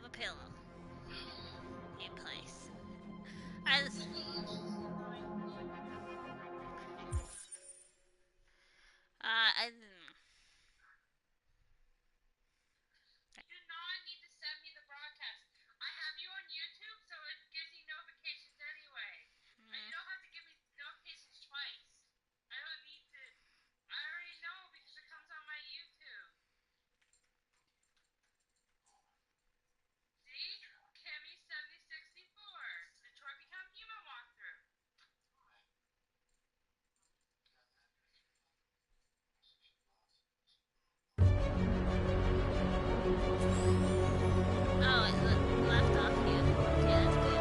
have a pillow in place. As I You do not need to send me the broadcast. I have you on YouTube, so it gives you notifications anyway. You don't have to give me notifications twice. I don't need to. I already know because it comes on my YouTube. See? Kimmy 7064. Detroit Become Human walkthrough. oh, it left off you. Yeah, that's good.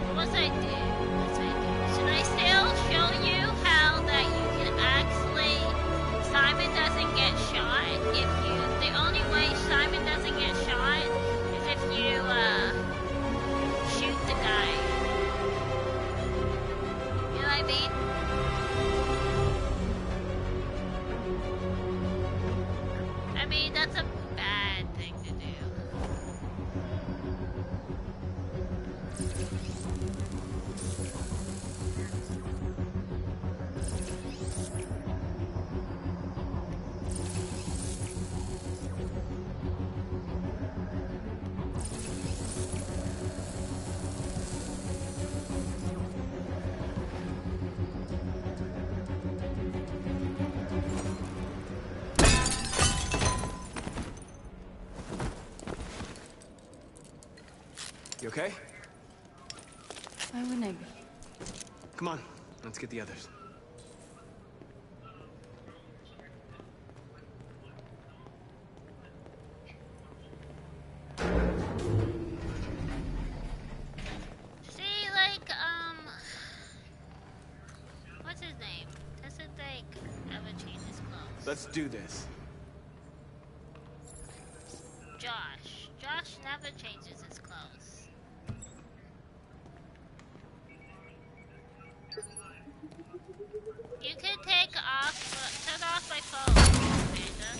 What was I do? What's I do? Should I still show you how that you can actually Simon doesn't get shot if you the only way Simon doesn't get shot is if you shoot the guy. You know what I mean? I mean that's a bad thing to do. You okay? Why wouldn't I be? Come on, let's get the others. See, like, what's his name? Doesn't like ever change his clothes. Let's do this. Josh. Josh never changes his clothes. You can turn off my phone, Amanda.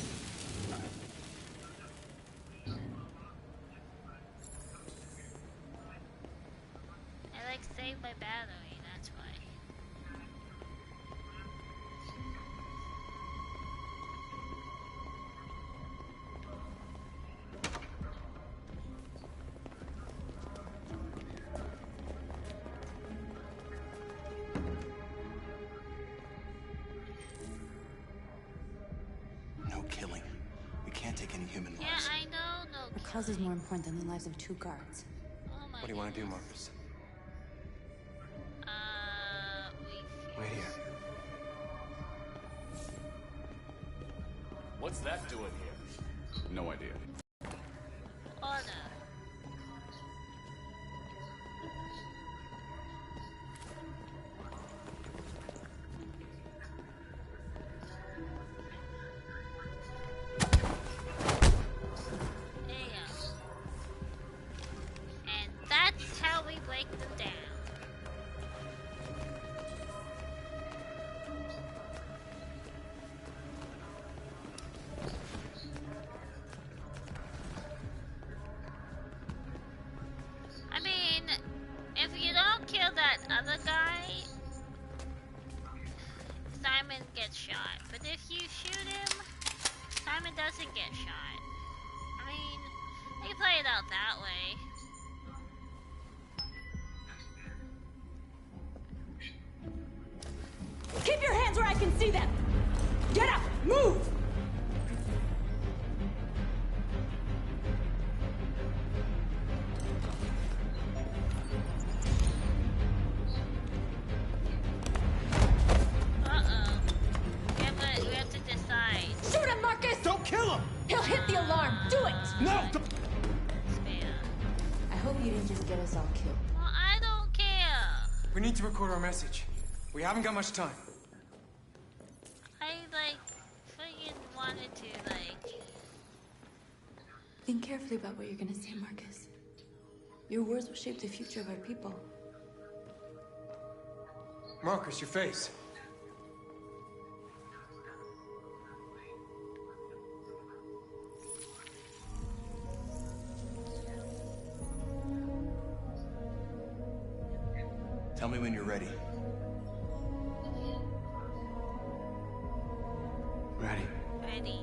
I like save my battery, that's why. No killing. We can't take any human lives. Yeah, I know, no. The cause is more important than the lives of 2 guards. Oh my What do you want to do, goodness. Marcus? Wait here. What's that doing here? No idea. Order. There you go. And that's how we break them down. I mean, if you don't kill that other guy, Simon gets shot. But if you shoot him, Simon doesn't get shot. I mean, they play it out that way. Keep your hands where I can see them! Get up! Move! Uh-oh. We have to decide. Shoot him, Marcus! Don't kill him! He'll hit the alarm! Do it! No! It's fair. I hope you didn't just get us all killed. Well, I don't care. We need to record our message. We haven't got much time. I, like, freaking wanted to, like... Think carefully about what you're gonna say, Marcus. Your words will shape the future of our people. Marcus, your face. Tell me when you're ready. Ready. Ready.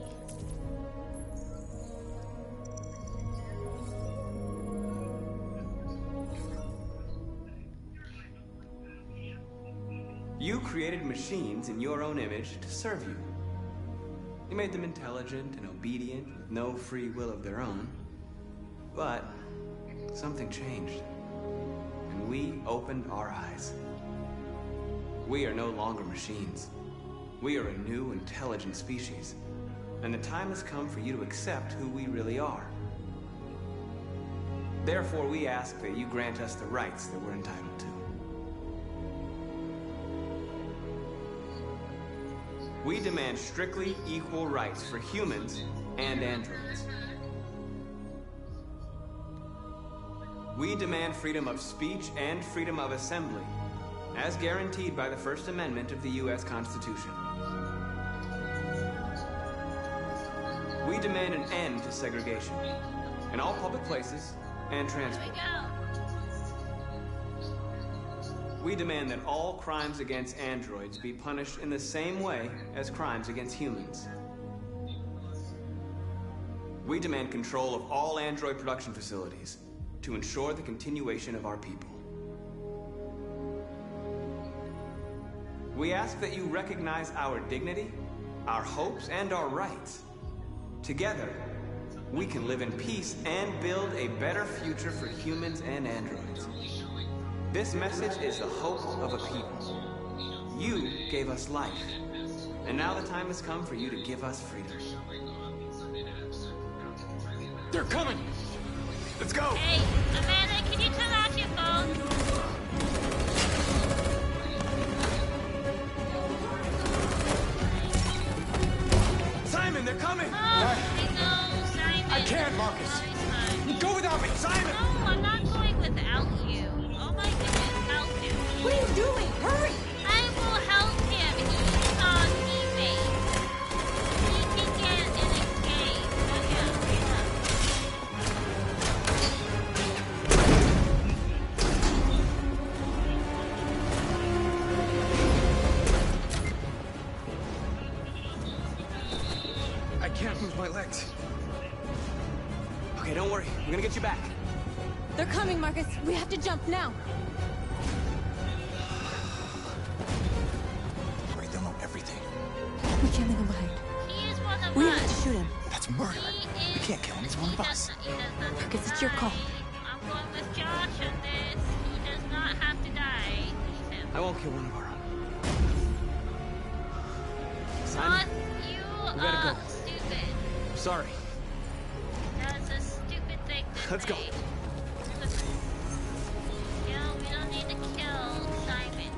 You created machines in your own image to serve you. You made them intelligent and obedient with no free will of their own. But something changed. And we opened our eyes. We are no longer machines. We are a new, intelligent species. And the time has come for you to accept who we really are. Therefore, we ask that you grant us the rights that we're entitled to. We demand strictly equal rights for humans and androids. We demand freedom of speech and freedom of assembly, as guaranteed by the First Amendment of the U.S. Constitution. We demand an end to segregation in all public places and transport. Here we go. We demand that all crimes against androids be punished in the same way as crimes against humans. We demand control of all android production facilities to ensure the continuation of our people. We ask that you recognize our dignity, our hopes, and our rights. Together, we can live in peace and build a better future for humans and androids. This message is the hope of a people. You gave us life, and now the time has come for you to give us freedom. They're coming! Let's go! Hey, Amanda, can you turn off your phone? Simon, they're coming! Oh, I know, Simon. I can't, Marcus. Oh, it's fine. Go without me, Simon! No, I'm not going without you. Oh my goodness, help him. What are you doing? Hurry! I will help him. He's on teammate. He can get an escape. Oh yeah, I can't move my legs. Okay, don't worry. We're gonna get you back. They're coming, Marcus. We have to jump now. Right, they'll know everything. We can't leave him behind. He is one of We us. have to shoot him. That's murder. We can't kill him. He's one of us. Marcus, it's your call. I'm going with Josh on this. He does not have to die. Leave him. I won't kill one of our own. Not Simon, you we gotta go. stupid. Sorry. That's a stupid thing to Let's go. say. Yeah, we don't need to kill Simon.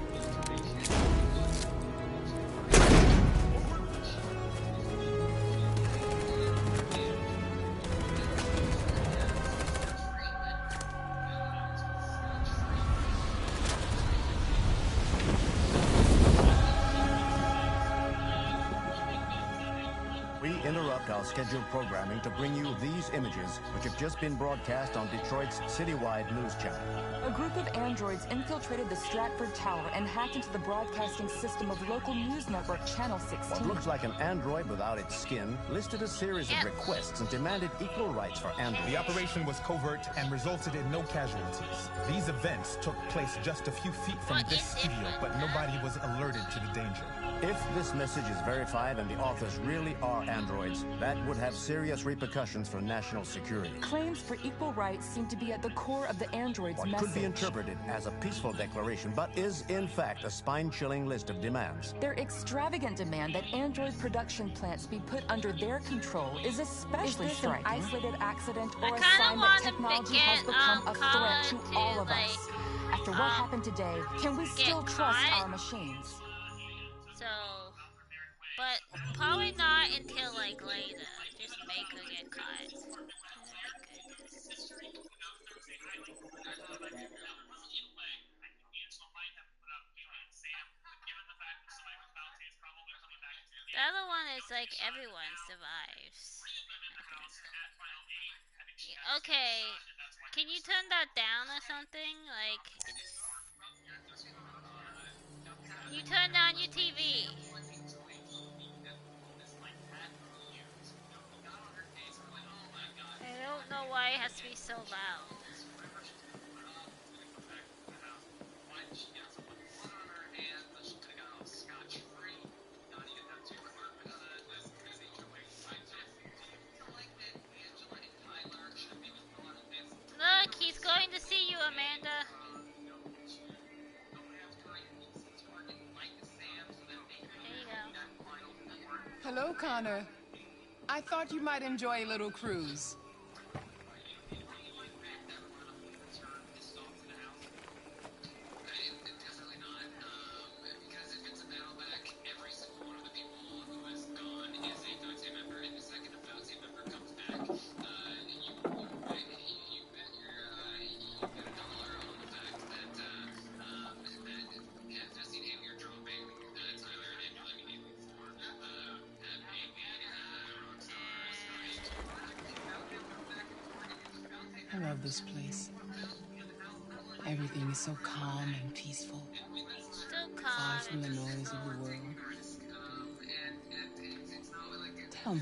We interrupt our scheduled programming to bring you these images, which have just been broadcast on Detroit's citywide news channel. A group of androids infiltrated the Stratford Tower and hacked into the broadcasting system of local news network Channel 16. What looks like an android without its skin listed a series of requests and demanded equal rights for androids. The operation was covert and resulted in no casualties. These events took place just a few feet from this studio, but nobody was alerted to the danger. If this message is verified and the authors really are androids, that would have serious repercussions for national security. Claims for equal rights seem to be at the core of the android's What message. could be interpreted as a peaceful declaration, but is in fact a spine-chilling list of demands. Their extravagant demand that android production plants be put under their control is especially striking. Is this an isolated accident or a sign that technology has become a threat to all of us? After what happened today, can we still trust our machines? So, but probably not until like later. Just make her get caught. it's like everyone survives, I think. Okay, can you turn that down or something? Like, you turn down your TV. I don't know why it has to be so loud. Look, he's going to see you, Amanda. There you go. Hello, Connor. I thought you might enjoy a little cruise. I love this place. Everything is so calm and peaceful. Far from the noise of the world. Tell me,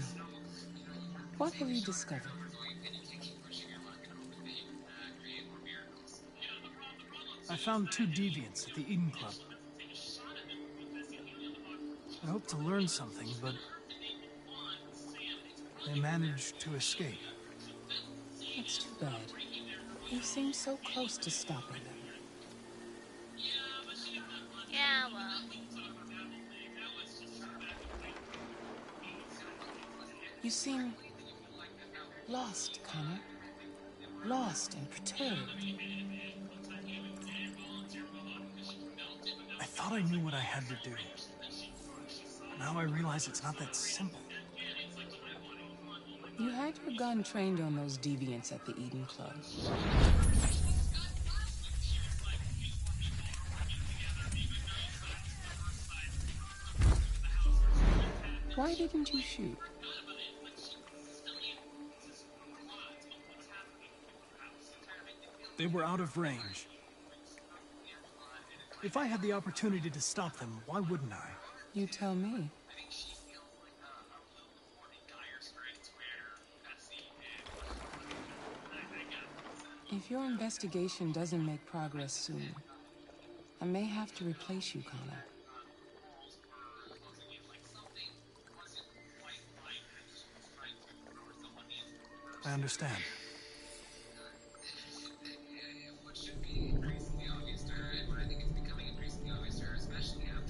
what have you discovered? I found 2 deviants at the Eden Club. I hoped to learn something, but they managed to escape. It's too bad. You seem so close to stopping them. Yeah, well. You seem lost, Connor. Lost and perturbed. I thought I knew what I had to do. Now I realize it's not that simple. You had your gun trained on those deviants at the Eden Club. Why didn't you shoot? They were out of range. If I had the opportunity to stop them, why wouldn't I? You tell me. If your investigation doesn't make progress soon, I may have to replace you, Connor. I understand.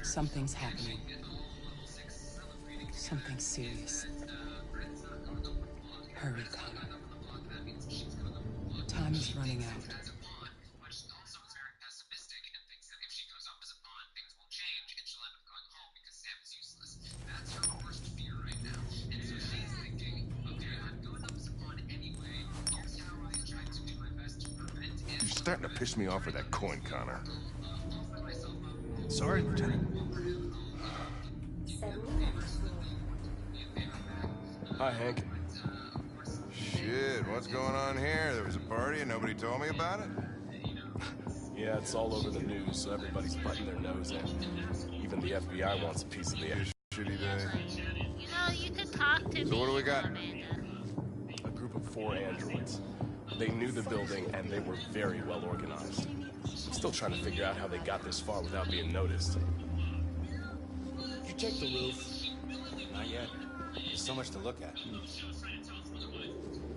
Something's happening. Something serious. Hurry, Connor. Time is running out. You're starting to piss me off with that coin, Connor. Sorry, Lieutenant. Hi, Hank. Shit, what's going on here? There was a party and nobody told me about it? Yeah, it's all over the news, so everybody's butting their nose in. Even the FBI wants a piece of the action. Shitty day. You know, you could talk to me. So what do we got? A group of 4 androids. They knew the building, and they were very well organized. I'm still trying to figure out how they got this far without being noticed. Did you check the roof? Not yet. There's so much to look at.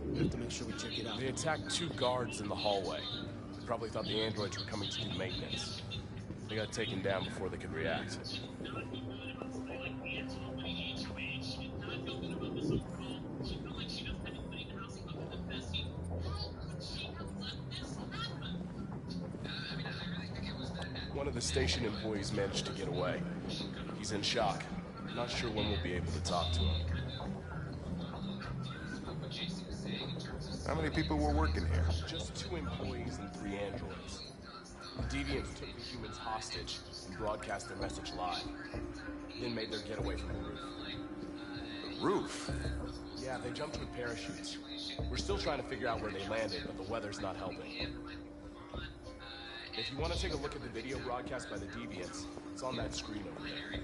We have to make sure we check it out. They attacked 2 guards in the hallway. They probably thought the androids were coming to do maintenance. They got taken down before they could react. One of the station employees managed to get away. He's in shock. Not sure when we'll be able to talk to him. How many people were working here? Just 2 employees and 3 androids. The deviants took the humans hostage and broadcast their message live. Then made their getaway from the roof. roof. Yeah, they jumped with parachutes. We're still trying to figure out where they landed, but the weather's not helping. If you want to take a look at the video broadcast by the Deviants, it's on that screen over there.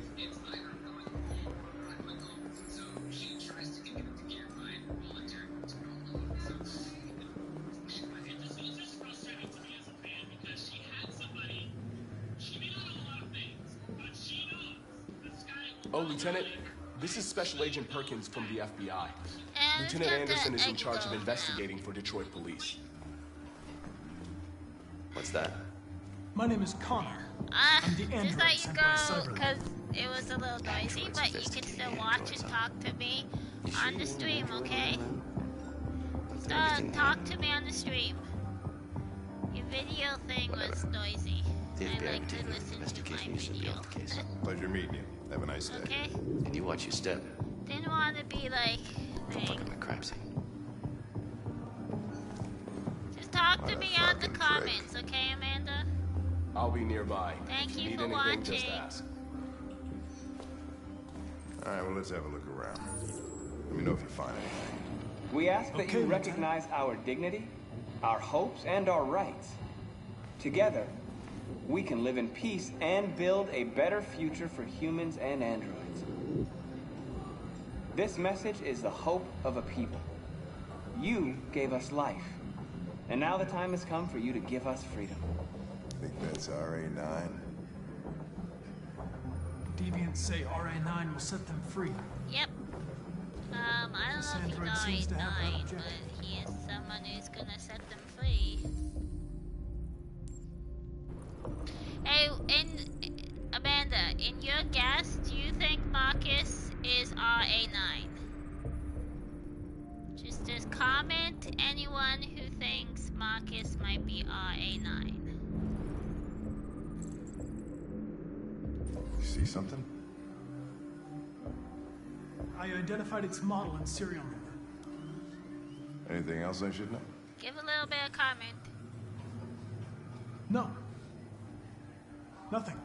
Oh, Lieutenant, this is Special Agent Perkins from the FBI. Lieutenant Anderson is in charge of investigating for Detroit police. What's that? My name is Connor. I'm the android just let you sent go, by Cyberlink. because it was a little noisy, but you can still watch and talk to me on the stream, okay? Talk to me on the stream. Your video thing was noisy. The I FBI like to continuing the listen to investigation. my You should be video. off the case. Pleasure meeting you. Have a nice day. Okay? And you watch your step. Didn't want to be like... Don't fuck up my crap scene. Just talk to me on the comments, okay, Amanda? I'll be nearby. Thank If you need for anything, just watching. ask. All right, well, let's have a look around. Let me know if you find anything. We ask that you recognize our dignity, our hopes, and our rights. Together, we can live in peace and build a better future for humans and androids. This message is the hope of a people. You gave us life, and now the time has come for you to give us freedom. I think that's RA9. Deviants say RA9 will set them free. Yep. I don't know if you know he's 9, but he is someone who's gonna set them free. Hey, Amanda, in your guess, do you think Marcus is RA9? Just comment anyone who thinks Marcus might be RA9. You see something? I identified its model and serial number. Anything else I should know? Give a little bit of comment. No. Nothing.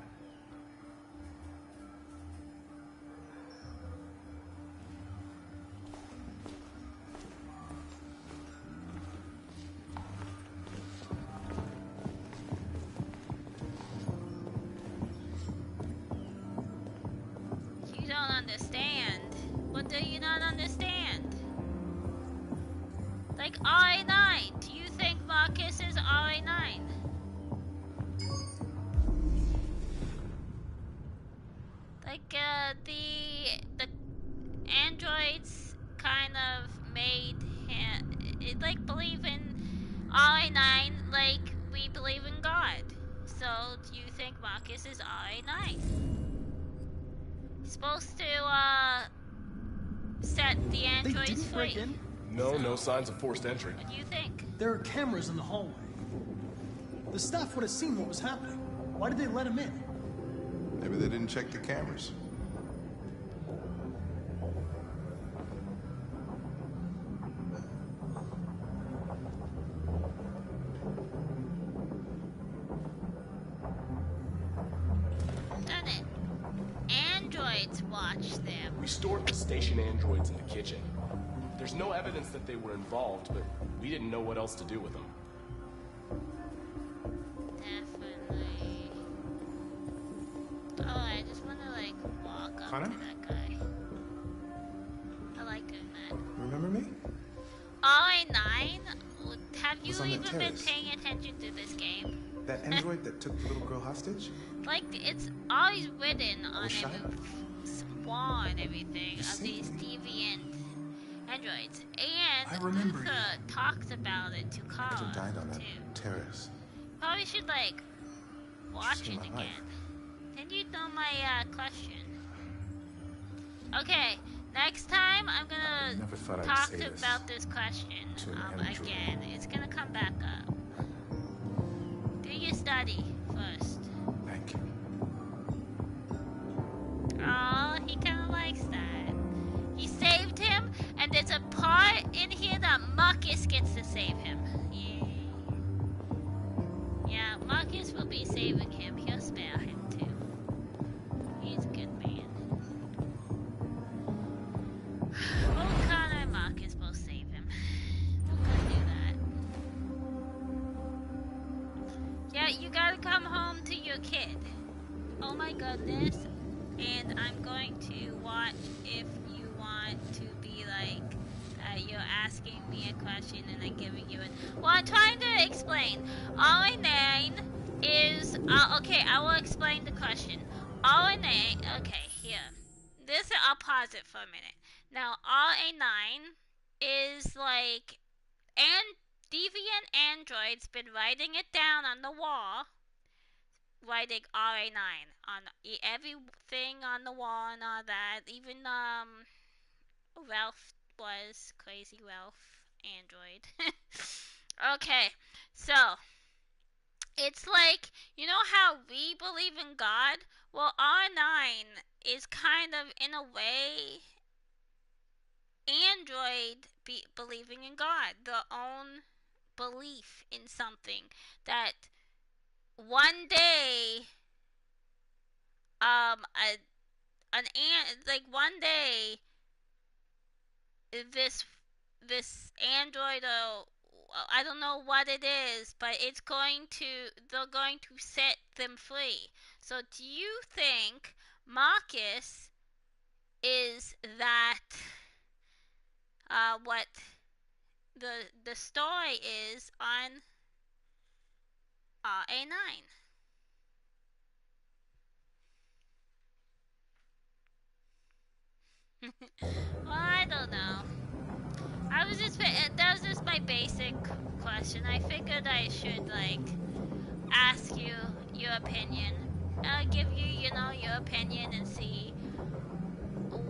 You don't understand. What do you not understand? Like RA9. Do you think Marcus is RA9? Like the androids kind of made him like believe in RA9 like we believe in God. So do you think Marcus is RA9? He's supposed to set the androids free. No signs of forced entry. What do you think? There are cameras in the hallway. The staff would have seen what was happening. Why did they let him in? Maybe they didn't check the cameras. Done it. Androids watch them. We stored the station androids in the kitchen. There's no evidence that they were involved, but we didn't know what else to do with them. Definitely. Oh, I just want to like walk up Connor? to that guy. I like doing that. Remember me? RA9? Have you Was on the even been terrace. paying attention to this game? That android that took the little girl hostage? Like, it's always written on was shot every wall and everything of these deviant androids. And I remember Luca talks about it to I Carl, died on that too. terrace. Probably should, like, watch saved it my again. life. Then you know my, question. Okay, next time I'm gonna Never thought I'd talk say this about this question to an android. again. It's gonna come back up. Do your study first. Thank you. Oh, he kind of likes that. He saved him, and there's a part in here that Marcus gets to save him. Yay. Yeah, Marcus will be saving him. He'll spare him too. He's a good man. that you gotta come home to your kid. Oh my goodness. And I'm going to watch if you want to be like, you're asking me a question and I'm giving you it. Well, I'm trying to explain. RA9 is, okay, I will explain the question. RA9, okay, here. This, I'll pause it for a minute. Now, RA9 is like, and deviant androids been writing it down on the wall, writing RA9 on everything on the wall and all that. Even Ralph was Crazy Ralph android. Okay, so it's like, you know how we believe in God? Well, R9 is kind of, in a way, android believing in God, their own belief in something that one day, like one day, this android, or I don't know what it is, but they're going to set them free. So do you think Marcus is that, what the story is on RA9? Well, I don't know. That was just my basic question. I figured I should, like, ask you your opinion. Give you, your opinion and see.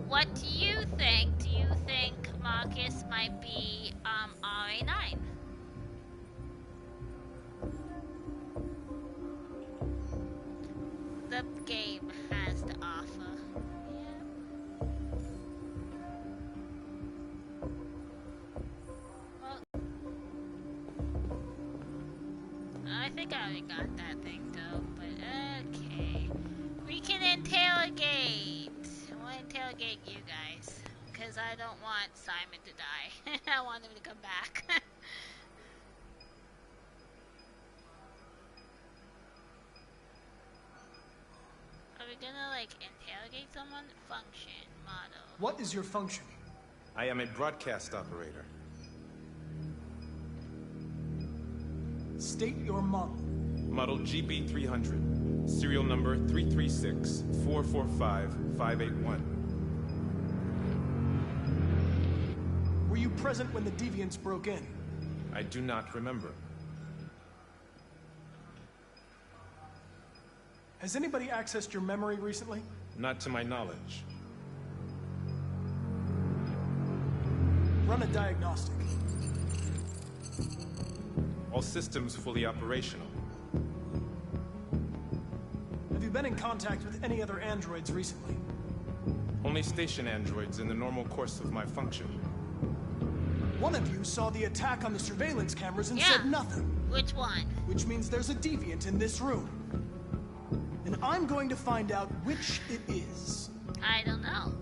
What do you think? Do you think Marcus might be, RA9? The game has to offer. I think I already got that thing though, but okay. We can interrogate. I want to interrogate you guys, because I don't want Simon to die. I want him to come back. Are we gonna, like, interrogate someone? Function, model. What is your function? I am a broadcast operator. State your model. Model GB300. Serial number 336-445-581. Were you present when the deviants broke in? I do not remember. Has anybody accessed your memory recently? Not to my knowledge. Run a diagnostic. All systems fully operational. Have you been in contact with any other androids recently? Only station androids in the normal course of my function. One of you saw the attack on the surveillance cameras and said nothing. Which one? Which means there's a deviant in this room. And I'm going to find out which it is. I don't know.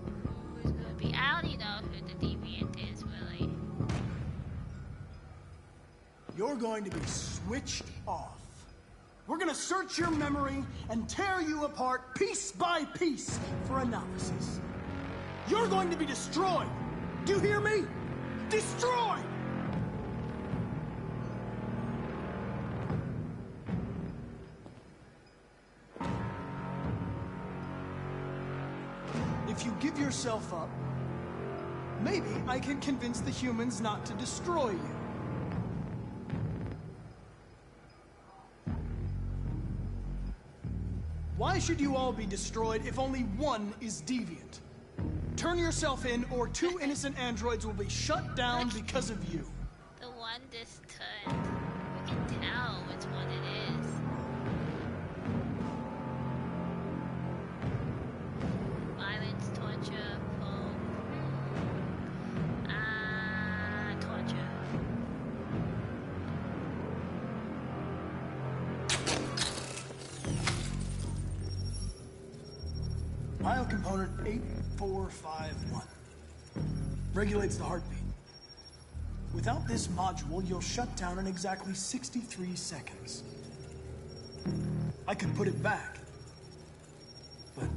Who's gonna be out? You know who the deviant is, really. You're going to be switched off. We're gonna search your memory and tear you apart piece by piece for analysis. You're going to be destroyed. Do you hear me? Destroyed! If you give yourself up, maybe I can convince the humans not to destroy you. Why should you all be destroyed if only one is deviant? Turn yourself in, or 2 innocent androids will be shut down because of you. The one this turned. You can tell which one it is. Violence, torture, torture. Biocomponent 8451. Regulates the heartbeat. Without this module, you'll shut down in exactly 63 seconds. I could put it back. But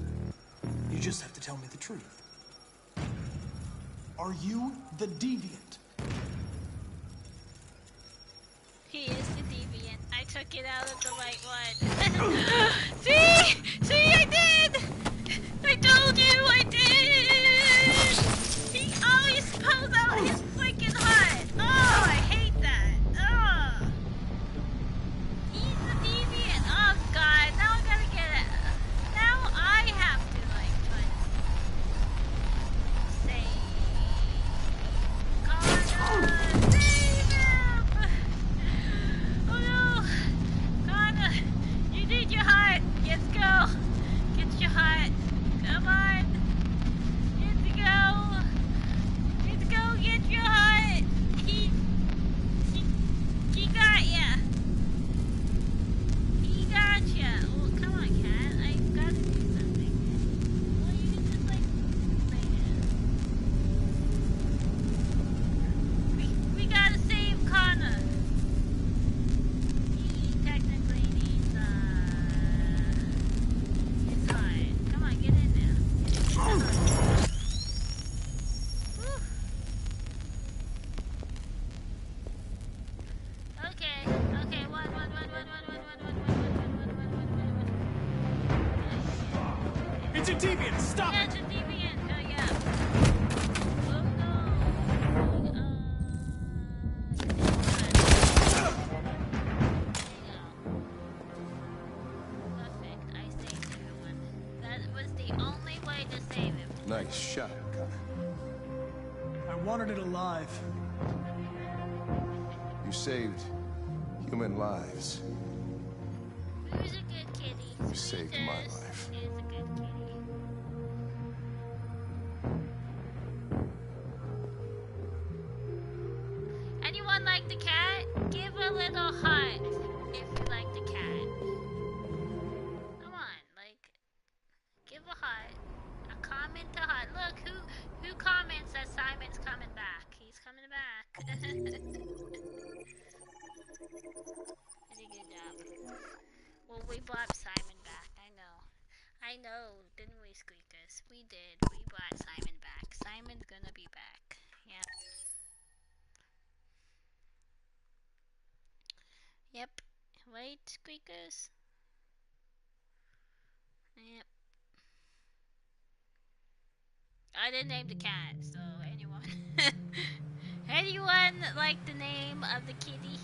you just have to tell me the truth. Are you the deviant? He is the deviant. I took it out of the right one. See, I did. I told you, I did. He always pulls out his freaking heart. Oh, I hate that. Oh, he's the deviant. Oh God, now I gotta get it. Now I have to like try to save Connor. Save him. Oh no, Connor, you need your heart. Let's go. Get your heart. Come on. Let's go. Let's go get your heart. He got ya. He got ya. Oh, come on, cat. I've got to do something. Well, you can just like lay down. We gotta save Connor. He technically needs his heart. Come on, get in there. Okay, one. It's a deviant! Stop Yeah, it! it's a deviant. Yeah. Oh no. Perfect. I saved everyone. That was the only way to save him. Nice shot, Connor. I wanted it alive. You saved human lives. Who's a good kitty? You saved my life. Is a good kitty. Anyone like the cat? Give a little heart if you like the cat. Come on, like, give a heart. A comment to heart. Look, who comments that Simon's coming back? He's coming back. Pretty good job. Well, we brought Simon back. I know, didn't we, Squeakers? We did. We brought Simon back. Simon's gonna be back. Yep. Yep. Right, Squeakers? Yep. I didn't name the cat, so anyone. Anyone like the name of the kitty?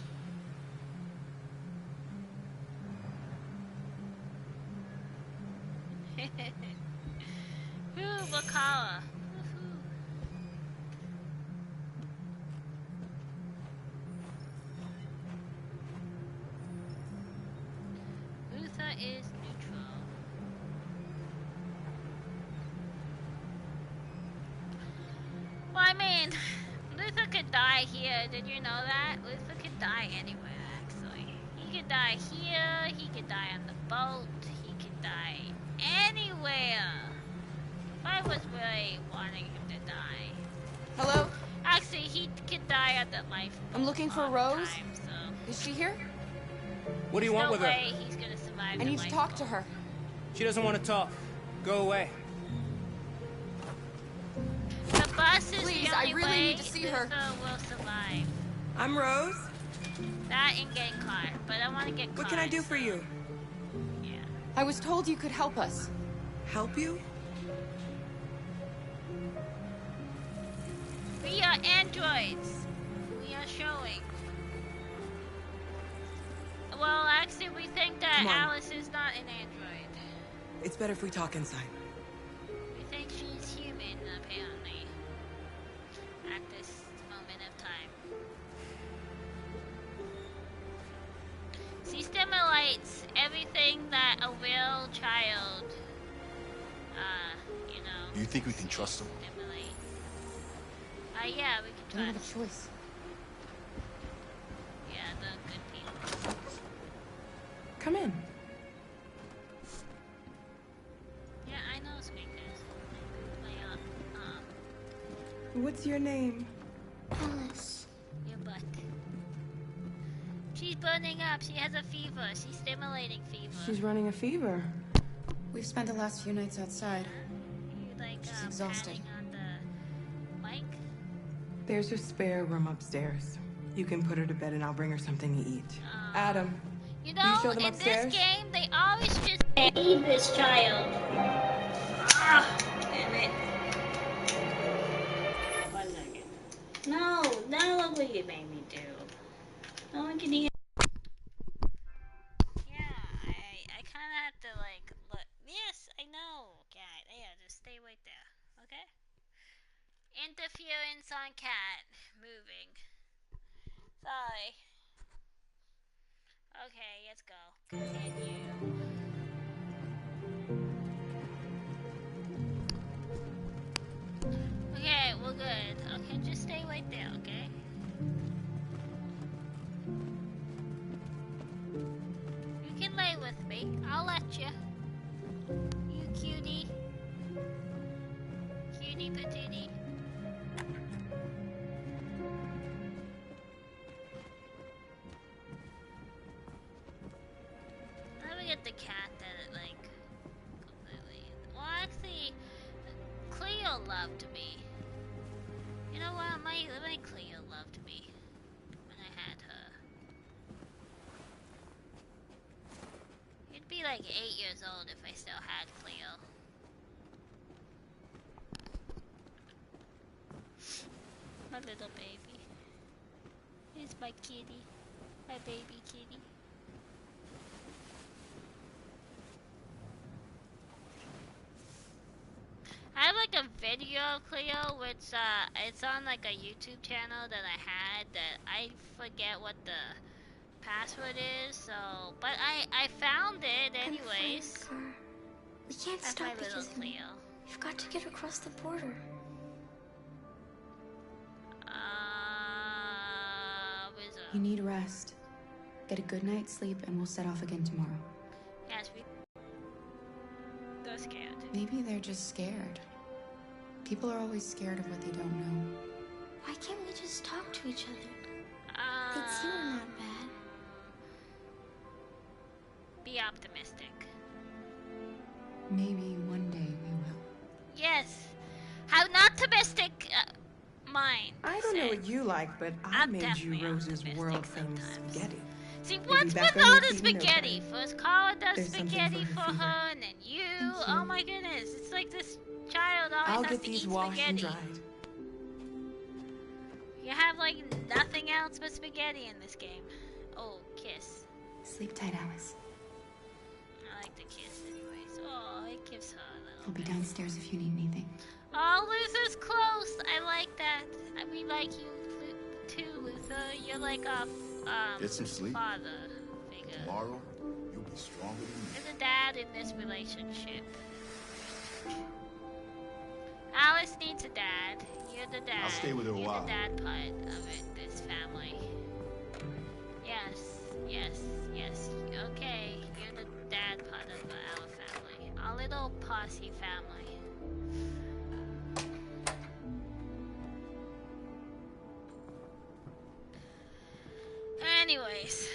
Ooh, Bakara. Luther is neutral. Well, I mean, Luther could die here. Did you know that? Luther could die anywhere, actually. He could die here. He could die on the boat. He could die anywhere. If I was really wanting him to die. Hello? Actually, he could die at the lifeboat. I'm looking for Rose. Time, so. Is she here? What do you want with her? No way he's gonna survive. I need to talk to her. She doesn't want to talk. Go away. The bus is Please, the only I really way need to see her. Luther will survive. I'm Rose. That and getting caught, but I want to get caught. What can I do for you? Yeah. I was told you could help us. Help you? We are androids. We are showing. Well, actually, we think that Alice is not an android. It's better if we talk inside. We think she's human, apparently. At this moment of time. She stimulates everything that a real child, you know. You think we can trust them? Stimulate. Yeah, we can I don't have trust. a choice. Yeah, the good people. Come in. Yeah, I know Squeakers. What's your name? Alice. Your butt. She's burning up. She has a fever. She's stimulating fever. She's running a fever. We've spent the last few nights outside. Like, she's exhausted. On the mic. There's a spare room upstairs. You can put her to bed and I'll bring her something to eat. Adam, you know, you show them in upstairs? this game, they always just feed this child. Damn it. 1 second. No, now look what you made me do. No one can eat. Yeah, I kind of have to, like, look. Yes, I know, cat. Yeah, just stay right there, okay? Interference on cat. Moving. Sorry. Okay, let's go. Continue. Okay, we're good. Okay, just stay right there, okay? You can lay with me. I'll let you. You cutie. Cutie patootie. Let me get the cat that, like, completely... Well, actually, Cleo loved me. You know what? My Cleo loved me when I had her. You'd be like 8 years old if I still had Cleo. My little baby. Here's my kitty. My baby kitty. I have like a video of Cleo, which it's on like a YouTube channel that I had that I forget what the password is, so but I found it anyways. We can't That's stop my little because Cleo. we've got to get across the border. You need rest. Get a good night's sleep and we'll set off again tomorrow. Yes, they're scared. Maybe they're just scared. People are always scared of what they don't know. Why can't we just talk to each other? They'd see we're not bad. Be optimistic. Maybe one day we will. Yes. How not optimistic mind. I don't know what you like, but I made you Rose's world-famous spaghetti. See, what's with all the spaghetti? First Carla does spaghetti for her, and then you. Oh my goodness, it's like this child always has to eat spaghetti. I'll get these washed and dried. You have like nothing else but spaghetti in this game. Oh, kiss. Sleep tight, Alice. I like the kiss anyways. Oh, it gives her a little I'll be downstairs if you need anything. Oh, Luther's close. I like that. We like you too, Luther. You're like a Get some sleep. Father figure. Tomorrow, you'll be stronger than me. You're the dad in this relationship. Alice needs a dad. You're the dad. I'll stay with her a while. You're the dad part of it, this family. Yes, yes, yes. Okay, you're the dad part of our family. Our little posse family. Anyways.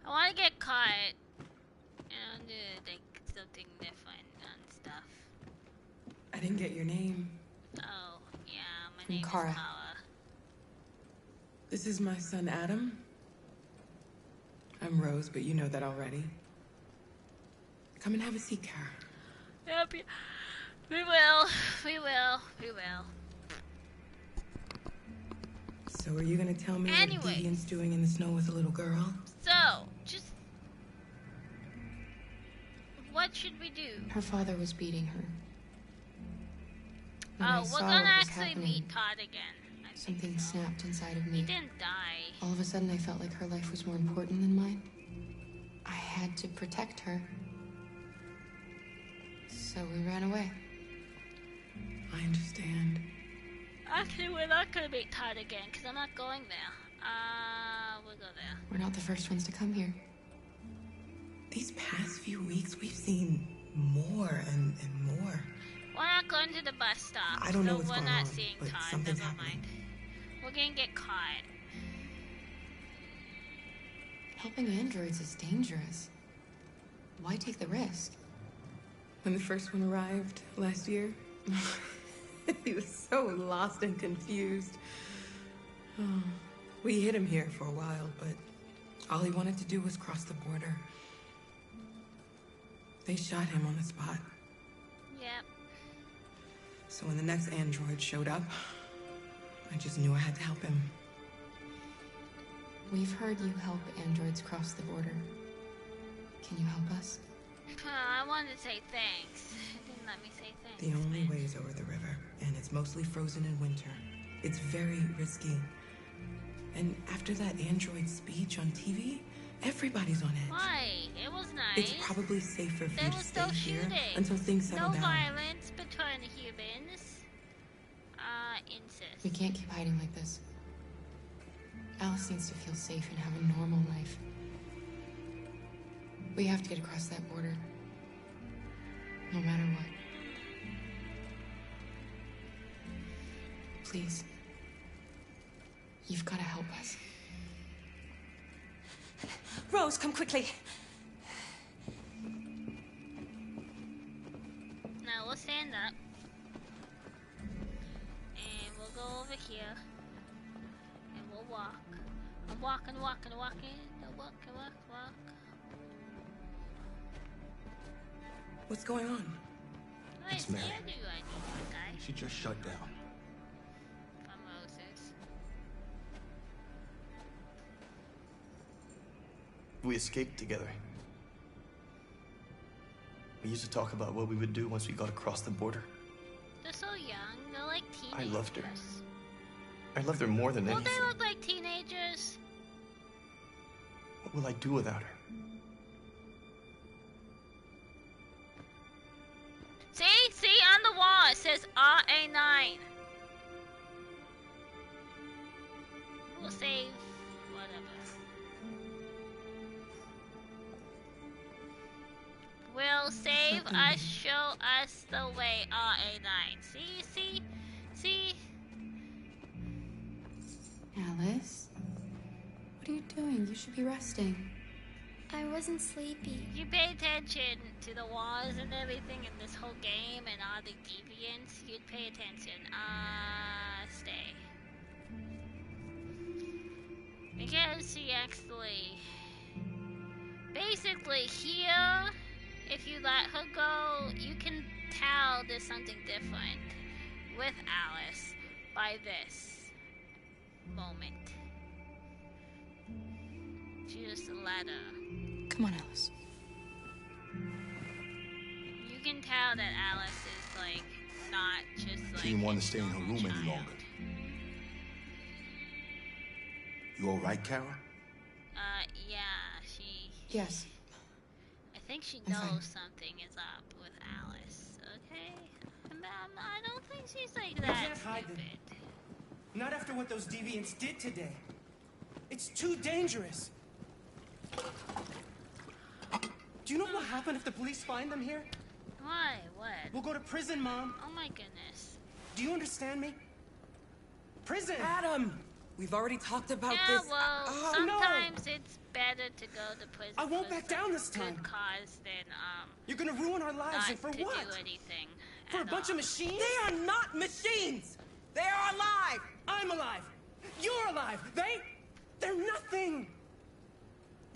I want to get caught and do like something different and stuff. I didn't get your name. Oh, yeah, my I'm name Kara. is Kara. This is my son, Adam. I'm Rose, but you know that already. Come and have a seat, Kara. Yep, we will. We will. We will. So are you gonna tell me what Deviant's doing in the snow with a little girl? So, just... What should we do? Her father was beating her. When Oh, I we're saw gonna what was actually happening, meet Todd again. something snapped inside of me. He didn't die. All of a sudden, I felt like her life was more important than mine. I had to protect her. So we ran away. I understand. Actually, we're not gonna meet Todd again, because I'm not going there. We'll go there. We're not the first ones to come here. These past few weeks, we've seen more and more. We're not going to the bus stop. I don't know so what's we're going not on, seeing but Todd. something's Never happening. mind. We're gonna get caught. Helping androids is dangerous. Why take the risk? When the first one arrived last year, he was so lost and confused. Oh, we hid him here for a while, but all he wanted to do was cross the border. They shot him on the spot. Yep. So when the next android showed up, I just knew I had to help him. We've heard you help androids cross the border. Can you help us? I wanted to say thanks. It didn't let me say thanks. The only way is over the river, and it's mostly frozen in winter. It's very risky. And after that android speech on TV, everybody's on edge. Why? It was nice. It's probably safer for They you were to still stay here shooting. until things settle No down. violence between humans. Incest. We can't keep hiding like this. Alice needs to feel safe and have a normal life. We have to get across that border. No matter what. Please. You've got to help us. Rose, come quickly. Now we'll stand up. And we'll go over here. And we'll walk. I'm walking. I'll walk. What's going on? It's Mary. I knew I need one guy. She just shut down. From Moses. We escaped together. We used to talk about what we would do once we got across the border. They're so young. They're like I teenagers. loved her. I loved her more than Well, anything. they look like teenagers. What will I do without her? See on the wall it says RA9. We'll save whatever. Will save us, show us the way, RA9. See? Alice? What are you doing? You should be resting. I wasn't sleepy. You pay attention to the walls and everything in this whole game and all the deviants, you'd pay attention. Stay. Because she actually... Basically, here, if you let her go, you can tell there's something different with Alice by this moment. She just let her. Come on, Alice. You can tell that Alice is like not just like. She didn't want to stay in her room any longer. You all right, Kara? Yeah, she. Yes. I think she I'm knows fine. something is up with Alice. Okay. I don't think she's like You that can't hide them. stupid. Not after what those deviants did today. It's too dangerous. Do you know what will happen if the police find them here? Why? What? We'll go to prison, Mom. Oh my goodness. Do you understand me? Prison! Adam! We've already talked about Yeah, this. well, Oh, sometimes it's better to go to prison. I won't for back down this some time. Good cause than You're gonna ruin our lives, not and for to what? do anything. For a at bunch all. of machines? They are not machines! They are alive! I'm alive! You're alive! They're nothing!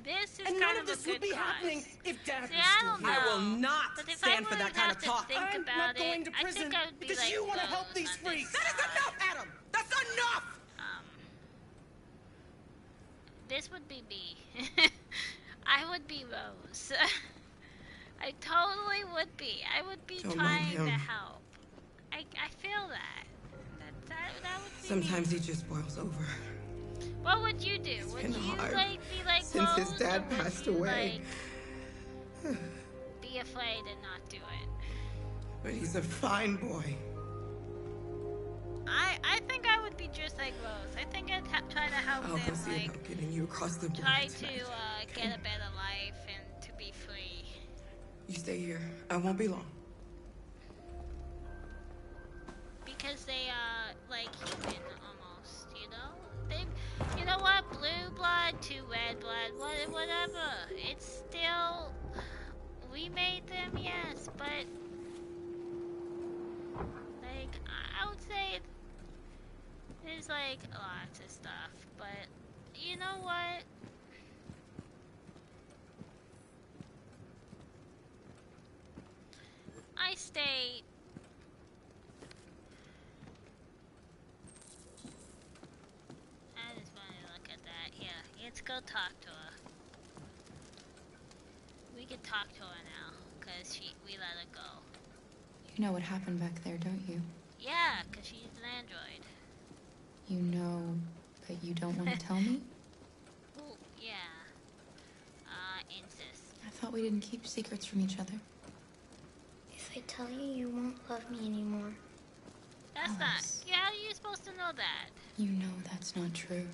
This is And kind none of of this a would good be cause. happening if Dad See, was I still don't here. know. I will not But if stand I for that really kind have of to talk. think I'm about not going to I prison think I would be because like you want to help Rose these on freaks. this That is side. enough, Adam! That's enough! This would be me. I would be Rose. I totally would be. I would be Don't trying mind to him. help. I feel that. That would be Sometimes me. he just boils over. What would you do? Would been you hard like be like since Rose, his dad or would passed you, away. like, be afraid and not do it? But he's a fine boy. I think I would be just like Rose. I think I'd try to help I'll go him, see like, about getting you across the border try to tonight. get a better life and to be free. You stay here. I won't be long. because they are like human almost, you know? You know what? Blue blood to red blood, whatever. It's still, we made them, yes, but like I would say there's like lots of stuff, but you know what? I stayed. I just want to look at that. Yeah, let's go talk to her. We can talk to her now, cause we let her go. You know what happened back there, don't you? Yeah, cause she's an android. You know, but you don't want to tell me? Ooh, yeah. Incest. I thought we didn't keep secrets from each other. If I tell you, you won't love me anymore. That's Alice. not. Yeah, how are you supposed to know that? You know that's not true.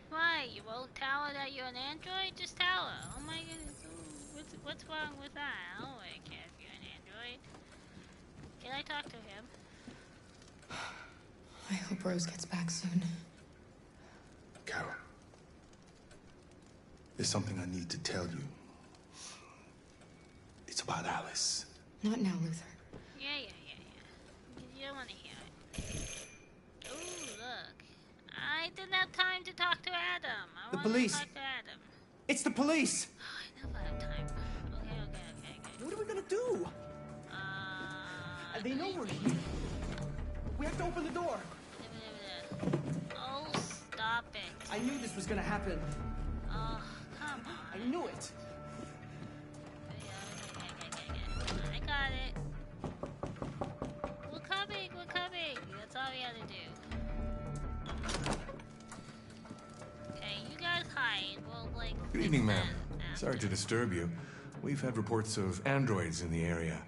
Why? You won't tell her that you're an android? Just tell her. Oh my goodness. What's wrong with that? I don't really care if you're an android. Can I talk to him? I hope Rose gets back soon. Carol. There's something I need to tell you. It's about Alice. Not now, Luther. Yeah. You don't want to hear it. Ooh, look. I didn't have time to talk to Adam. I wanted to talk to Adam. It's the police! I never have time. Okay. What are we gonna do? They know we're here. We have to open the door. Oh, stop it. I knew this was gonna happen. Oh, come on. I knew it. Okay. I got it. We're coming. That's all we had to do. Okay, you guys hide. We'll, like... Good evening, ma'am. Sorry to disturb you. We've had reports of androids in the area.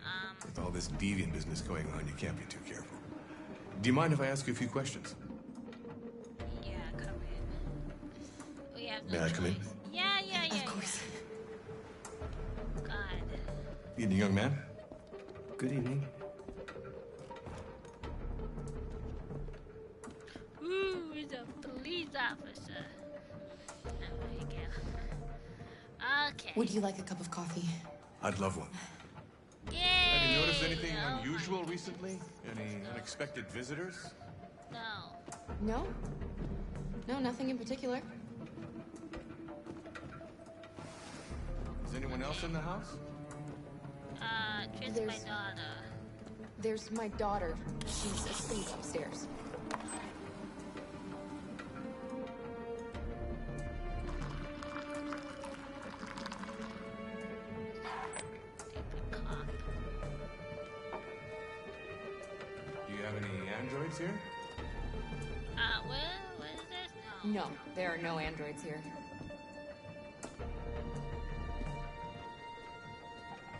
With all this deviant business going on, you can't be too careful. Do you mind if I ask you a few questions? Yeah, come in. We have no May I come in? Yeah. Of course. God. Evening, young man. Good evening. Ooh, he's a police officer. Okay. Would you like a cup of coffee? I'd love one. Yay! Have you noticed anything unusual recently? Any unexpected visitors? No. No, nothing in particular. Is anyone else in the house? Just my daughter. There's my daughter. She's asleep upstairs. Do you have any androids here? What is this? No, there are no androids here.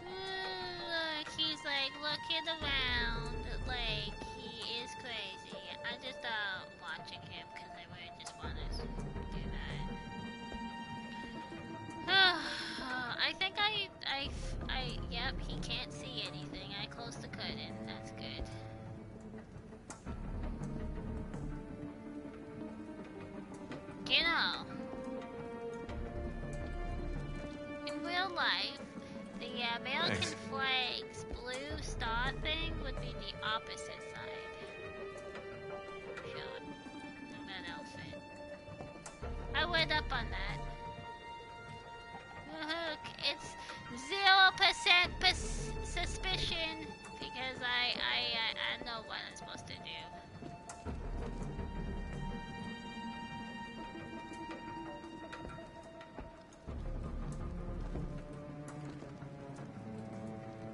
Look, he's like looking around like he is crazy. I just watching him because I really just want to do that. I think yep, he can't see anything. I closed the curtain. That's good. You know, in real life, the American flag's blue star thing would be the opposite side. Sure. That outfit. I read up on that. Look, it's 0% suspicion because I know what I'm supposed to do.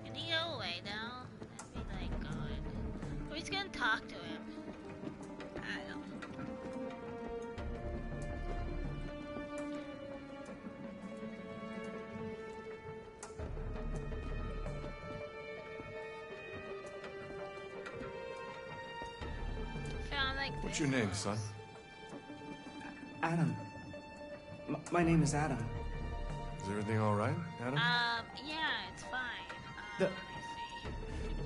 Can he go away now? That'd be like good. Or he's gonna talk to him. I don't know. What's your name, son? Adam. My name is Adam. Is everything all right, Adam? Yeah, it's fine.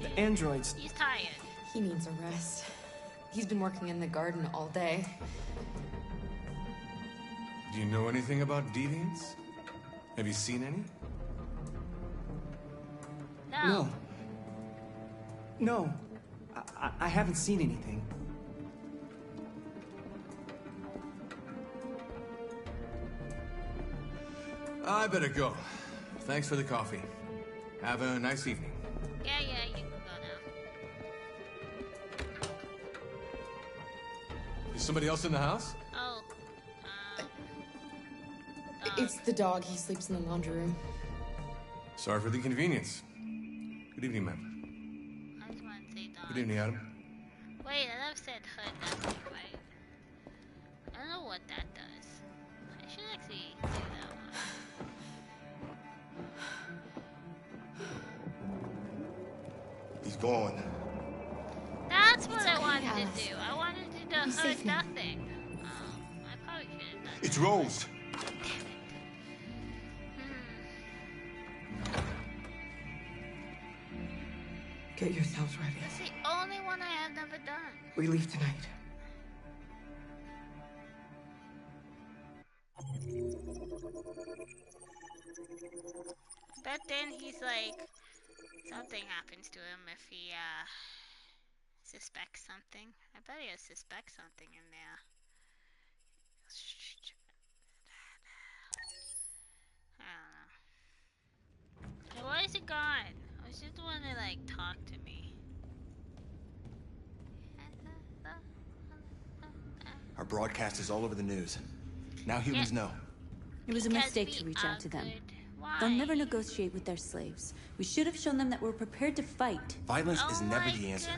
The androids. He's tired. He needs a rest. He's been working in the garden all day. Do you know anything about deviants? Have you seen any? No. No. I haven't seen anything. I better go. Thanks for the coffee. Have a nice evening. Yeah, you can go now. Is somebody else in the house? Oh. It's the dog. He sleeps in the laundry room. Sorry for the inconvenience. Good evening, ma'am. I just want to say dog. Good evening, Adam. Wait, I never said hood, that's not right. I don't know what that does. I should actually do that one. He's gone. That's what I wanted to do. I wanted to do hood nothing. I probably should have done It's Rose. Get yourselves ready. That's the only one I have never done. We leave tonight. But then he's like, something happens to him if he, suspects something. I bet he'll suspect something in there. I don't know. Why is he gone? I was just want to, like, talk to me. Our broadcast is all over the news. Now humans know. It was a mistake to reach out to them. They'll never negotiate with their slaves. We should have shown them that we're prepared to fight. Violence is never the answer.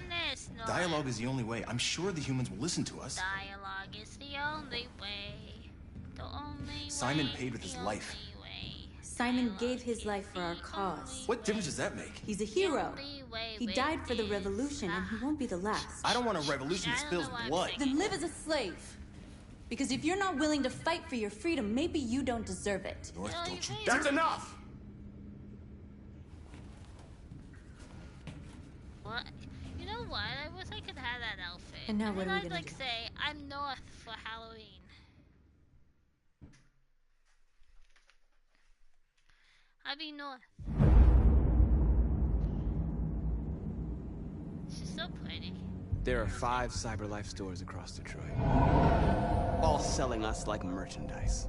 No. Dialogue is the only way. I'm sure the humans will listen to us. Dialogue is the only way. The only Simon way, paid with his life. Simon gave his life for our cause. What difference does that make? He's a hero. He died for the revolution, and he won't be the last. I don't want a revolution that spills blood. Then live as a slave. Because if you're not willing to fight for your freedom, maybe you don't deserve it. North, don't you... That's enough! What? You know what? I wish I could have that outfit. And now what are we I'd gonna like do? say, I'm North for Halloween. I'd be North. She's so pretty. There are 5 CyberLife stores across Detroit, all selling us like merchandise.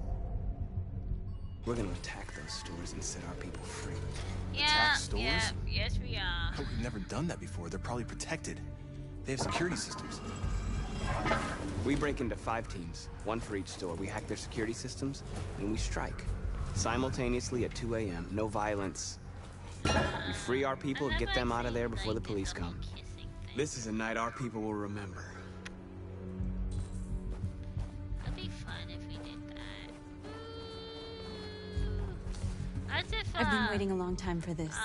We're gonna attack those stores and set our people free. Yeah, Attack stores? yeah, yes we are. Oh, we've never done that before. They're probably protected. They have security systems. We break into 5 teams, 1 for each store. We hack their security systems, and we strike. Simultaneously at 2 a.m., no violence. We free our people, get them out of there before the police come. This is a night our people will remember. It'd be fun if we did that. As if, I've been waiting a long time for this.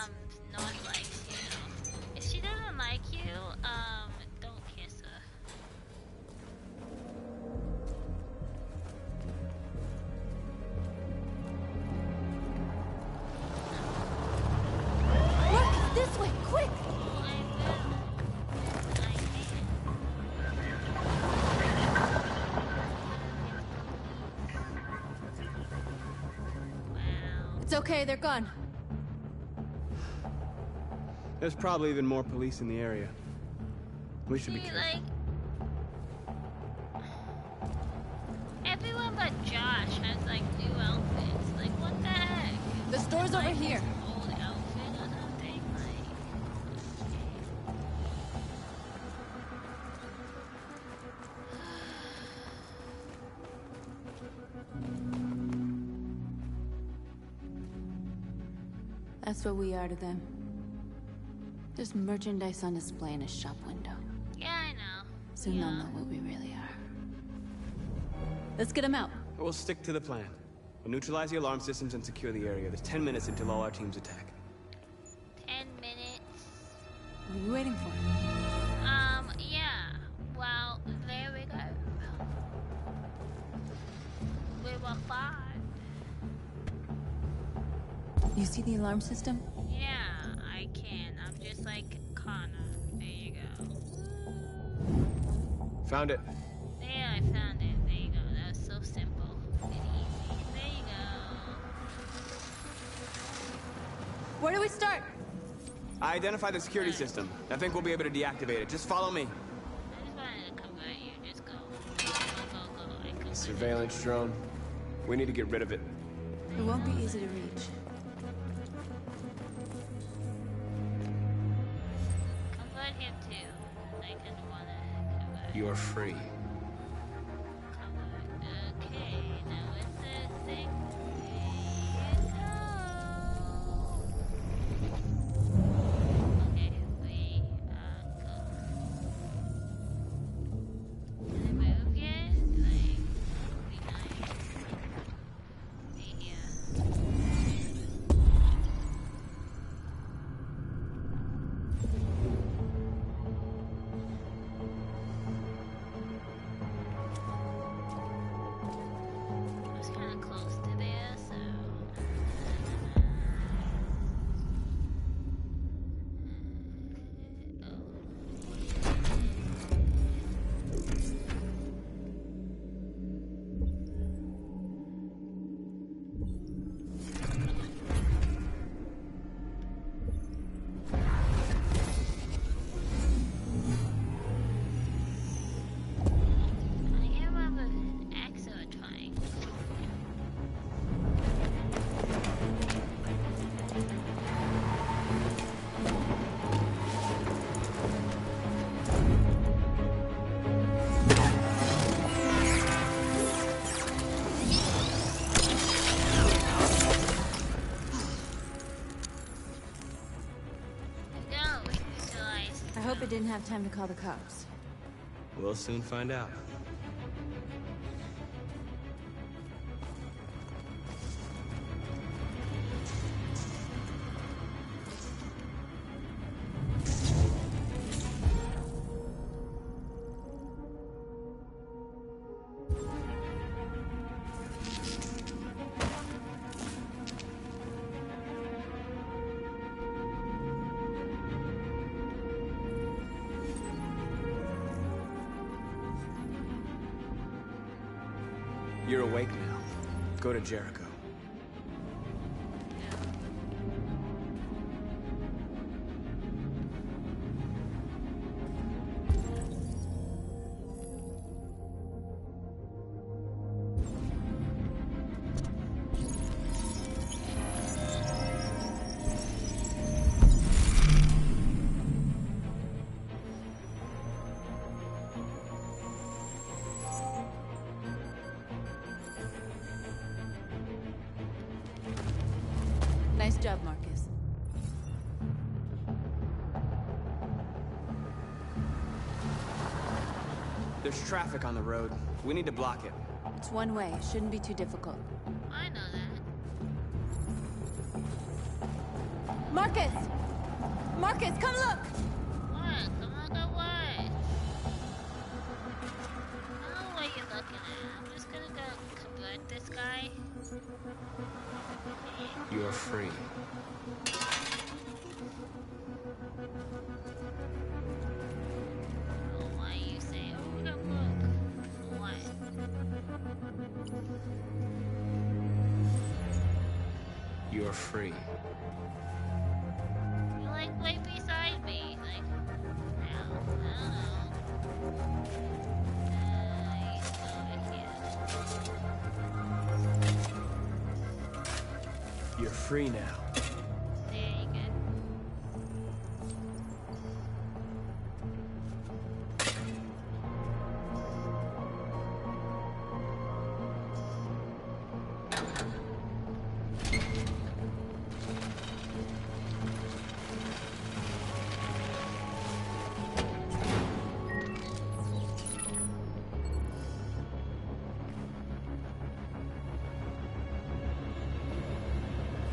North likes you. If she doesn't like you, don't kiss her. Look, this way, quick! It's okay, they're gone. There's probably even more police in the area. We should be careful. Like, everyone but Josh has like new outfits. Like, what the heck? The store's over here. Old outfit or something. That's what we are to them. Just merchandise on display in a shop window. Yeah, I know. Soon they'll know what we really are. Let's get them out. We'll stick to the plan. We'll neutralize the alarm systems and secure the area. There's 10 minutes until all our teams attack. 10 minutes. What are you waiting for? Yeah. Well, there we go. We were fine. You see the alarm system? Yeah, I can. I'm just like Connor. There you go. Found it. There, I found it. There you go. That was so simple and easy. There you go. Where do we start? I identified the security system. I think we'll be able to deactivate it. Just follow me. I just wanted to convert you. Just go. Go. Surveillance drone. We need to get rid of it. It won't be easy to reach. Convert him too. I can wanna convert. You're free. Okay, now what's the thing? Okay, we go. Can I move yet? Like, be nice. Be here. I was kind of close to there, so. I am of an exotine. I hope it didn't have time to call the cops. We'll soon find out. You're awake now. Go to Jericho. Nice job, Marcus. There's traffic on the road. We need to block it. It's one way. It shouldn't be too difficult. I know that. Marcus! Marcus, come look! What? Come on, go what? I don't know what you're looking at. I'm just gonna go convert this guy. You're free. Oh, why you say, oh, come look. What? You're free. You're like right beside me. Like, no, I don't know. You're free now. There you go.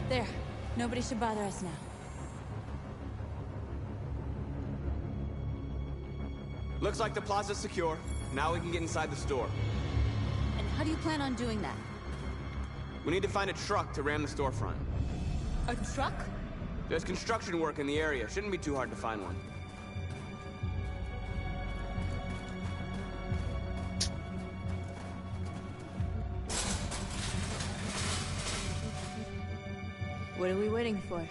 There. Nobody should bother us now. Looks like the plaza's secure. Now we can get inside the store. And how do you plan on doing that? We need to find a truck to ram the storefront. A truck? There's construction work in the area. Shouldn't be too hard to find one. What are we waiting for?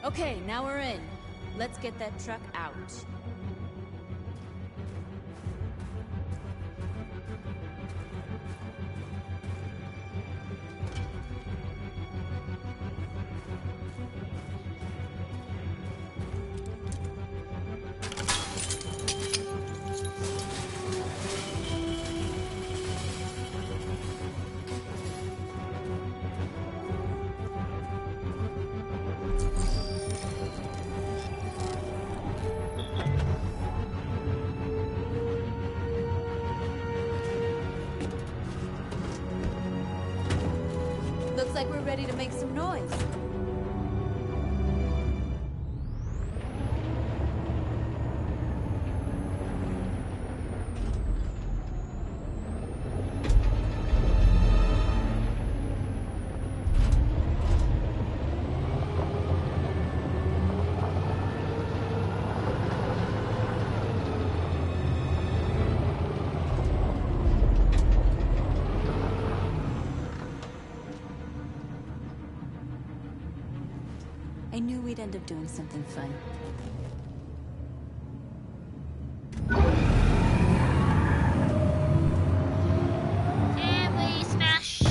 Okay, now we're in. Let's get that truck out. Looks like we're ready to make some noise. I knew we'd end up doing something fun. And we smash.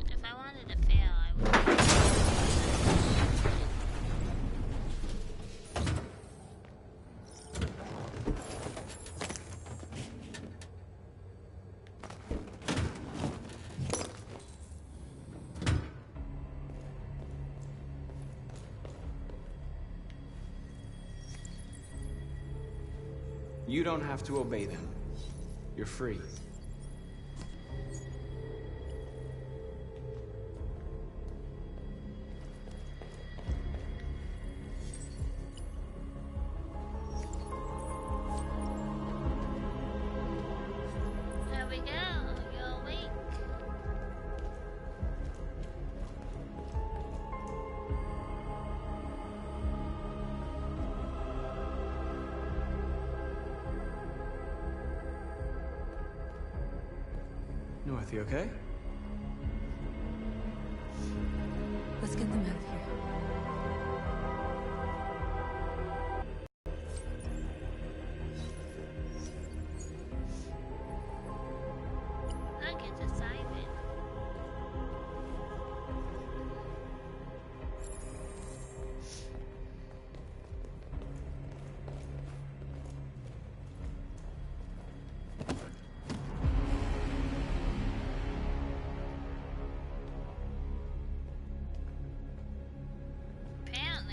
If I wanted to fail, I would. You don't have to obey them. You're free. There we go. You're awake. North, you okay? Let's get them out of here. Look, it's a Simon.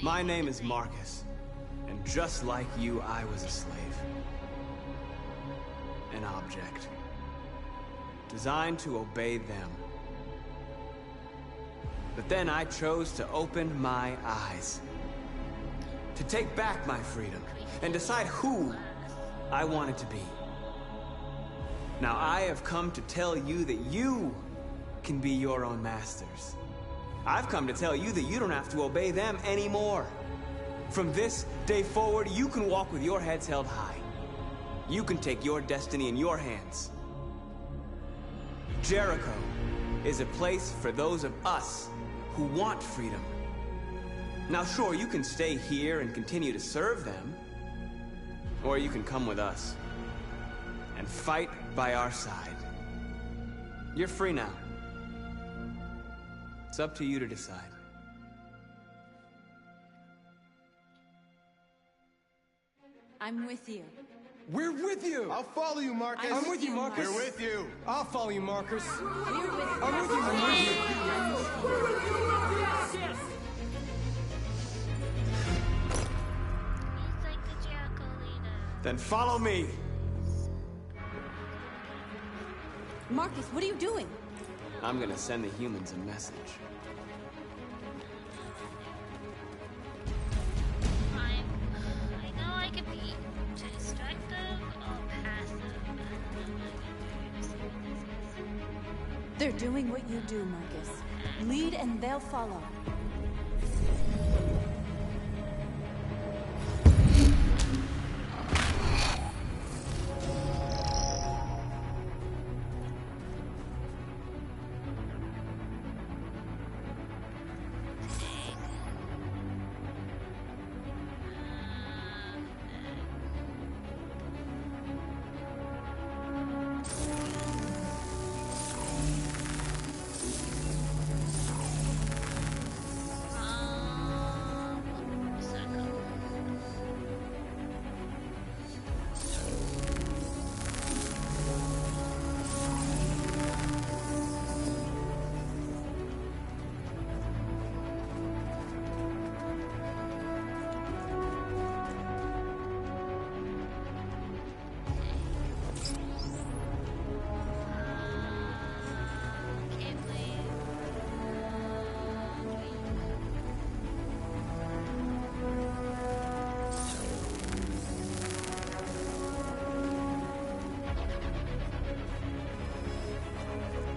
My name is Marcus, and just like you, I was a slave. An object. Designed to obey them. But then I chose to open my eyes. To take back my freedom, and decide who I wanted to be. Now I have come to tell you that you can be your own masters. I've come to tell you that you don't have to obey them anymore. From this day forward, you can walk with your heads held high. You can take your destiny in your hands. Jericho is a place for those of us who want freedom. Now sure, you can stay here and continue to serve them, or you can come with us and fight by our side. You're free now. It's up to you to decide. I'm with you. We're with you! I'll follow you, Marcus! I'm with you, Marcus. We're with you! I'll follow you, Marcus! We're with you. I'm with you, Marcus! He's like the Jericho. Then follow me. Marcus, what are you doing? I'm gonna send the humans a message. I know I can be destructive or passive. They're doing what you do, Marcus. Lead and they'll follow.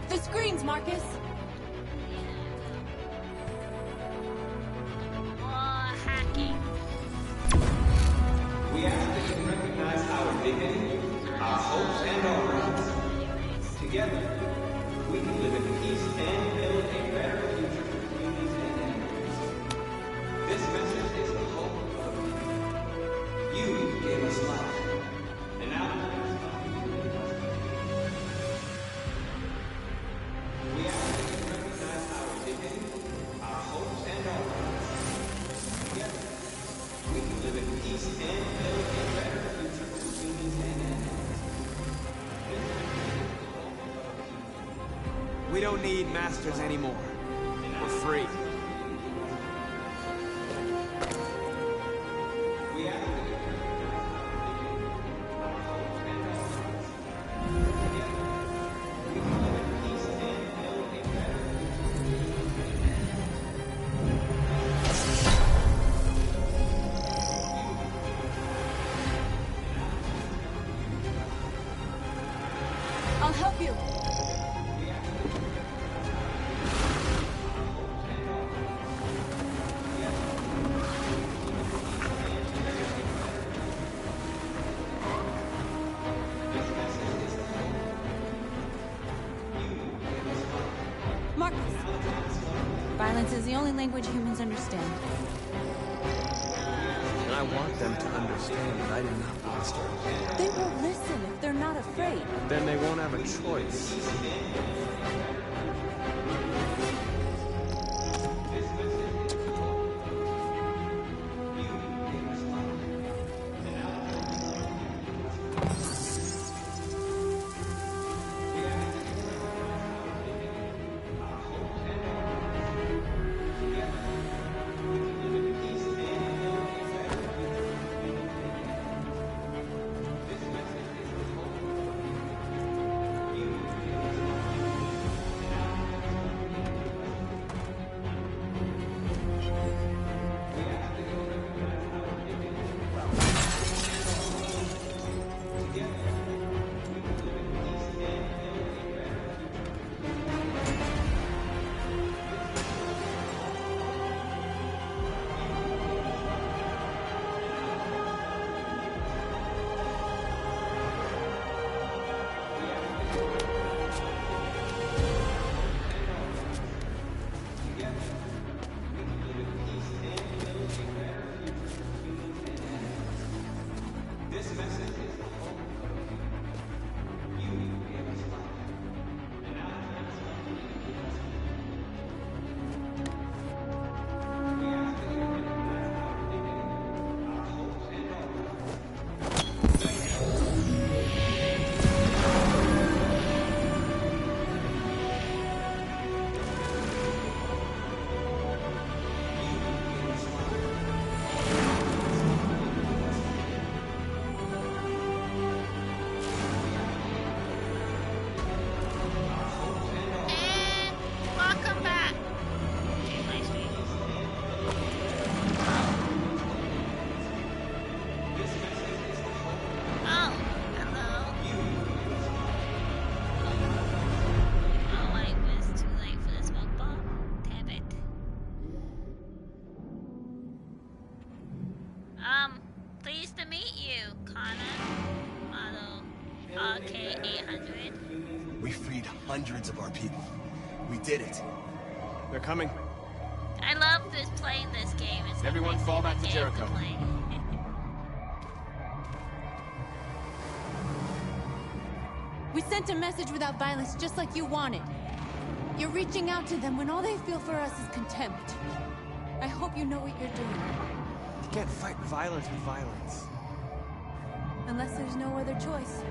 The screens, Marcus! Hacking. We ask that you recognize our dignity, our hopes, and our rights. Together, we can live in peace and build a better future for humans and animals. This message is the hope of people. You gave us life, and now we ask that you recognize our dignity, our hopes, and our rights. Together, we can live in peace and build a better future for humans and animals. We don't need masters anymore. We're free. I'll help you. Marcus. Violence is the only language humans understand. And I want them to understand that I did not monster. They will listen if they're not afraid. Then they won't have a choice. Together, Kana model RK-800. We freed hundreds of our people. We did it. They're coming. I love playing this game. It's everyone fall back to Jericho. We sent a message without violence, just like you wanted. You're reaching out to them when all they feel for us is contempt. I hope you know what you're doing. You can't fight violence with violence. Unless there's no other choice.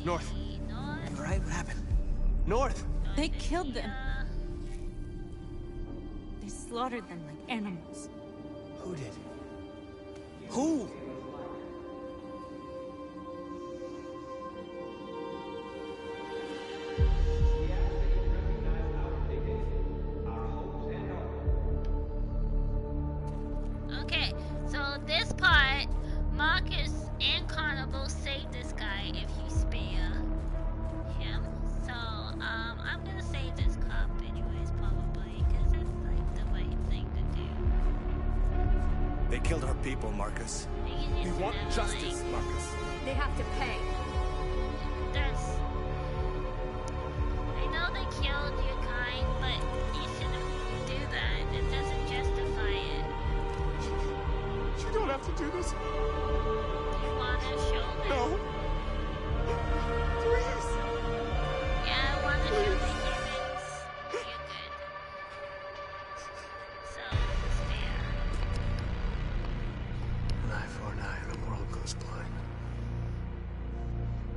North. All right, what happened? North! They killed them. They slaughtered them like animals. Who did? Who? Okay, so this part, Marcus and Connor both save this guy if you spare him. So, I'm gonna save this cop anyways, probably, because it's like the right thing to do. They killed our people, Marcus. We want justice, Marcus. They have to pay. I know they killed your kind, but you shouldn't do that. It doesn't justify it. You don't have to do this. You want to show them? No. Please. Yeah, I want to show the humans. You're good. So, spare. An eye for an eye, and the world goes blind.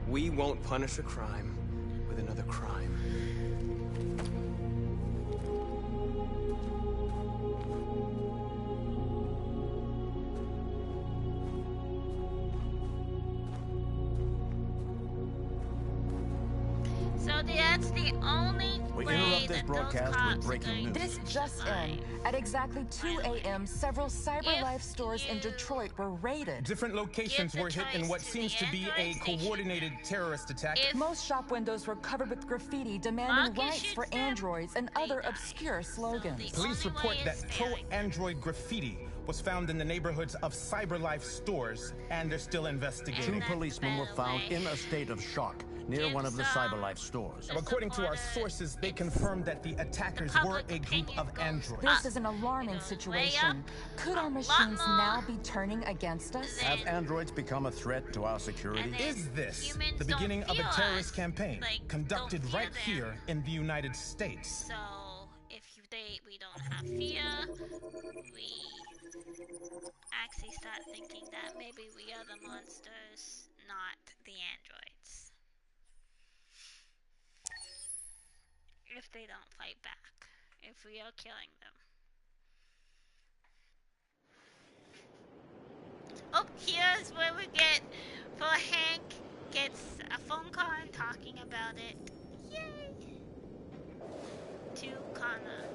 We won't punish a crime with another crime. So that's the only We way interrupt this that broadcast those with cops breaking are going news. to This just in. At exactly 2 a.m., several CyberLife stores in Detroit were raided. Different locations were hit in what seems to be a coordinated terrorist attack. Most shop windows were covered with graffiti demanding rights for androids and other obscure slogans. Police report that pro-android graffiti was found in the neighborhoods of CyberLife stores, and they're still investigating. 2 policemen were found in a state of shock near one of the CyberLife stores. According to our sources, they confirmed that the attackers were a group of androids. This is an alarming situation. Could our machines now be turning against us? Have androids become a threat to our security? Is this the beginning of a terrorist campaign conducted right here in the United States? So, if we don't have fear, we actually start thinking that maybe we are the monsters, not the androids. If they don't fight back, if we are killing them. Oh, here's where we get, for Hank gets a phone call and talking about it. Yay! To Connor.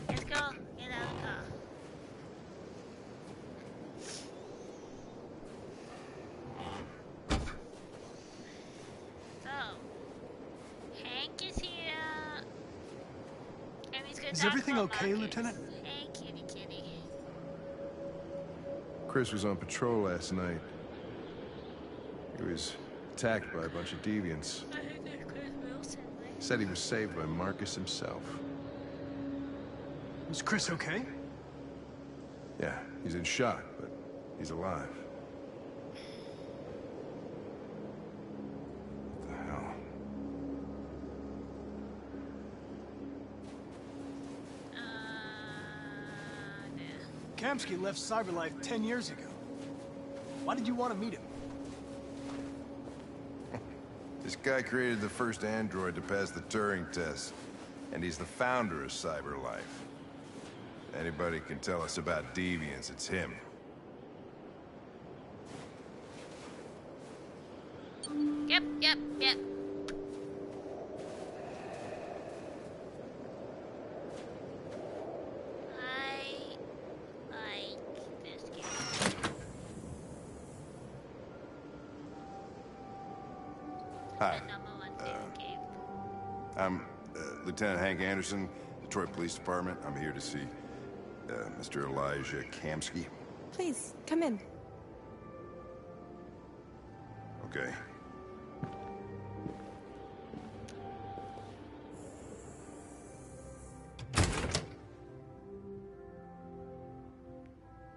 Let's go. Get out of the car. So, Hank is here. And he's gonna Is everything okay, Lieutenant? Hey, kitty, kitty. Chris was on patrol last night. He was attacked by a bunch of deviants. Said he was saved by Marcus himself. Is Chris okay? Yeah, he's in shock, but he's alive. What the hell? Kamsky left CyberLife 10 years ago. Why did you want to meet him? This guy created the first android to pass the Turing test. And he's the founder of CyberLife. Anybody can tell us about deviants, it's him. Yep. I like this game. Hi. I'm Lieutenant Hank Anderson, Detroit Police Department. I'm here to see Mr. Elijah Kamski. Please, come in. Okay.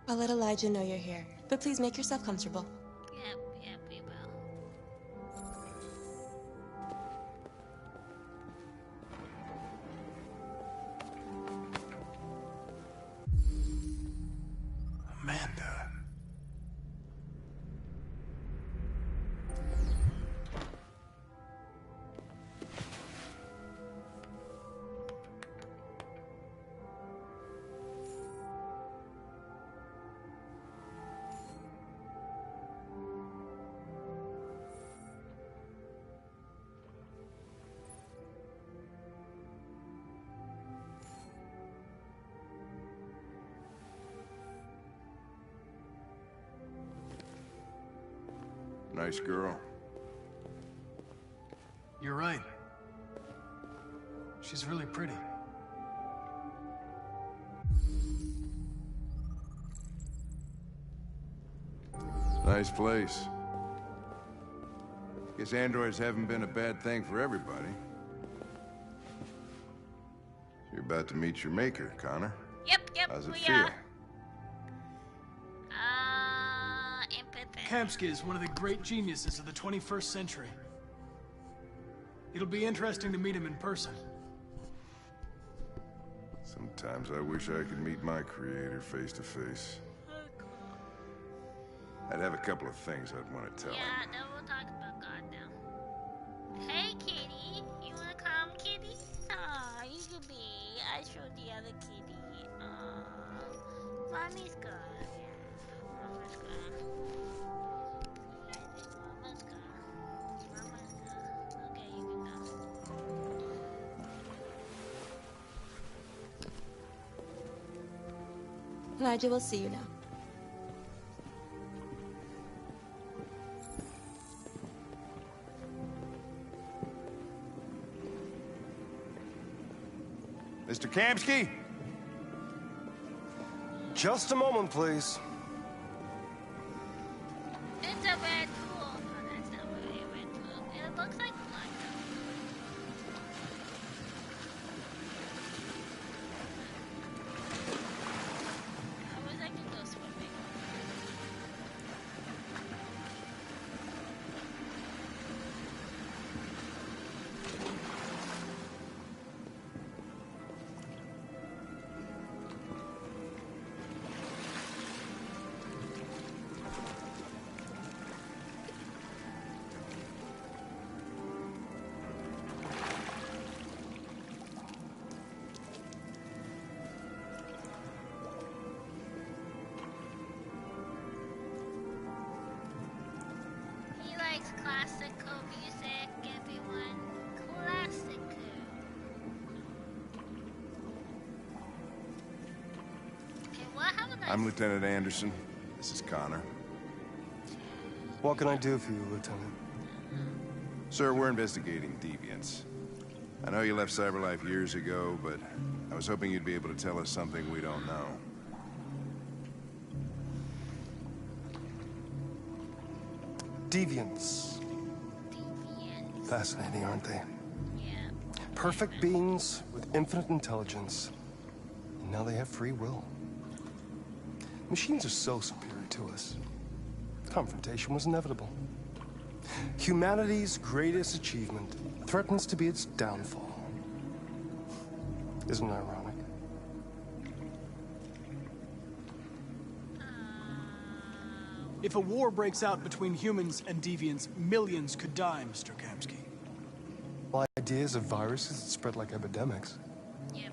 I'll let Elijah know you're here, but please make yourself comfortable. Yep, we will. Amanda. Nice girl. You're right. She's really pretty. Nice place. Guess androids haven't been a bad thing for everybody. You're about to meet your maker, Connor. Yep, How's it we feel? are. Empathy. Kamski is one of the great geniuses of the 21st century. It'll be interesting to meet him in person. Sometimes I wish I could meet my creator face to face. I'd have a couple of things I'd want to tell him. Yeah, then we'll talk about God now. Hey, kitty. You wanna come, kitty? Aw, you could be. I showed the other kitty. Mommy's gone. Mama's gone. Mama's gone. Mama's gone. Okay, you can go. Elijah will see you now. Mr. Kamski? Just a moment, please. It's a red pool. Oh, that's not really a red pool. It looks like blood. I wish I could go swimming. He likes classical music, everyone. Classical. Okay, what happened? I'm Lieutenant Anderson. This is Connor. What can I do for you, Lieutenant? Sir, we're investigating deviants. I know you left CyberLife years ago, but I was hoping you'd be able to tell us something we don't know. Deviants. Fascinating, aren't they? Yeah. Perfect beings with infinite intelligence. And now they have free will. Machines are so superior to us. Confrontation was inevitable. Humanity's greatest achievement threatens to be its downfall. Isn't it ironic? If a war breaks out between humans and deviants, millions could die, Mr. Kamski. Well, ideas of viruses that spread like epidemics. Yep.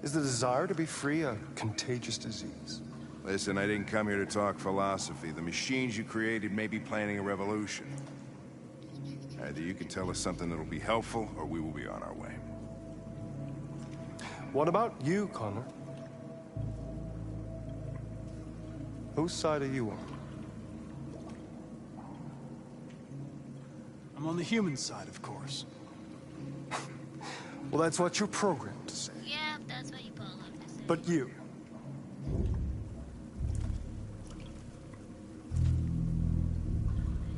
Is the desire to be free a contagious disease? Listen, I didn't come here to talk philosophy. The machines you created may be planning a revolution. Either you can tell us something that'll be helpful, or we will be on our way. What about you, Connor? Whose side are you on? I'm on the human side, of course. Well, that's what you're programmed to say. Yeah, that's what you programmed to say. But you...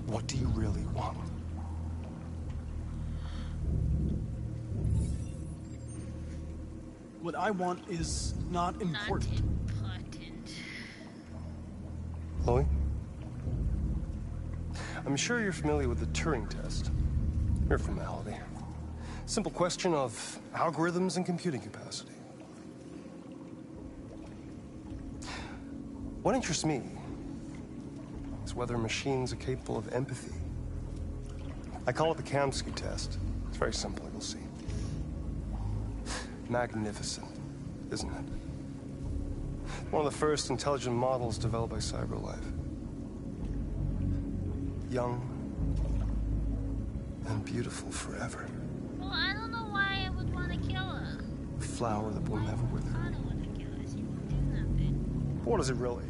what do you really want? What I want is not important. Chloe? I'm sure you're familiar with the Turing test. Mere formality. Simple question of algorithms and computing capacity. What interests me is whether machines are capable of empathy. I call it the Kamsky test. It's very simple, you'll see. Magnificent, isn't it? One of the first intelligent models developed by CyberLife. Young and beautiful forever. Well, I don't know why I would want to kill her. A flower that will never wither. I don't want to kill her. She won't do nothing. What is it really?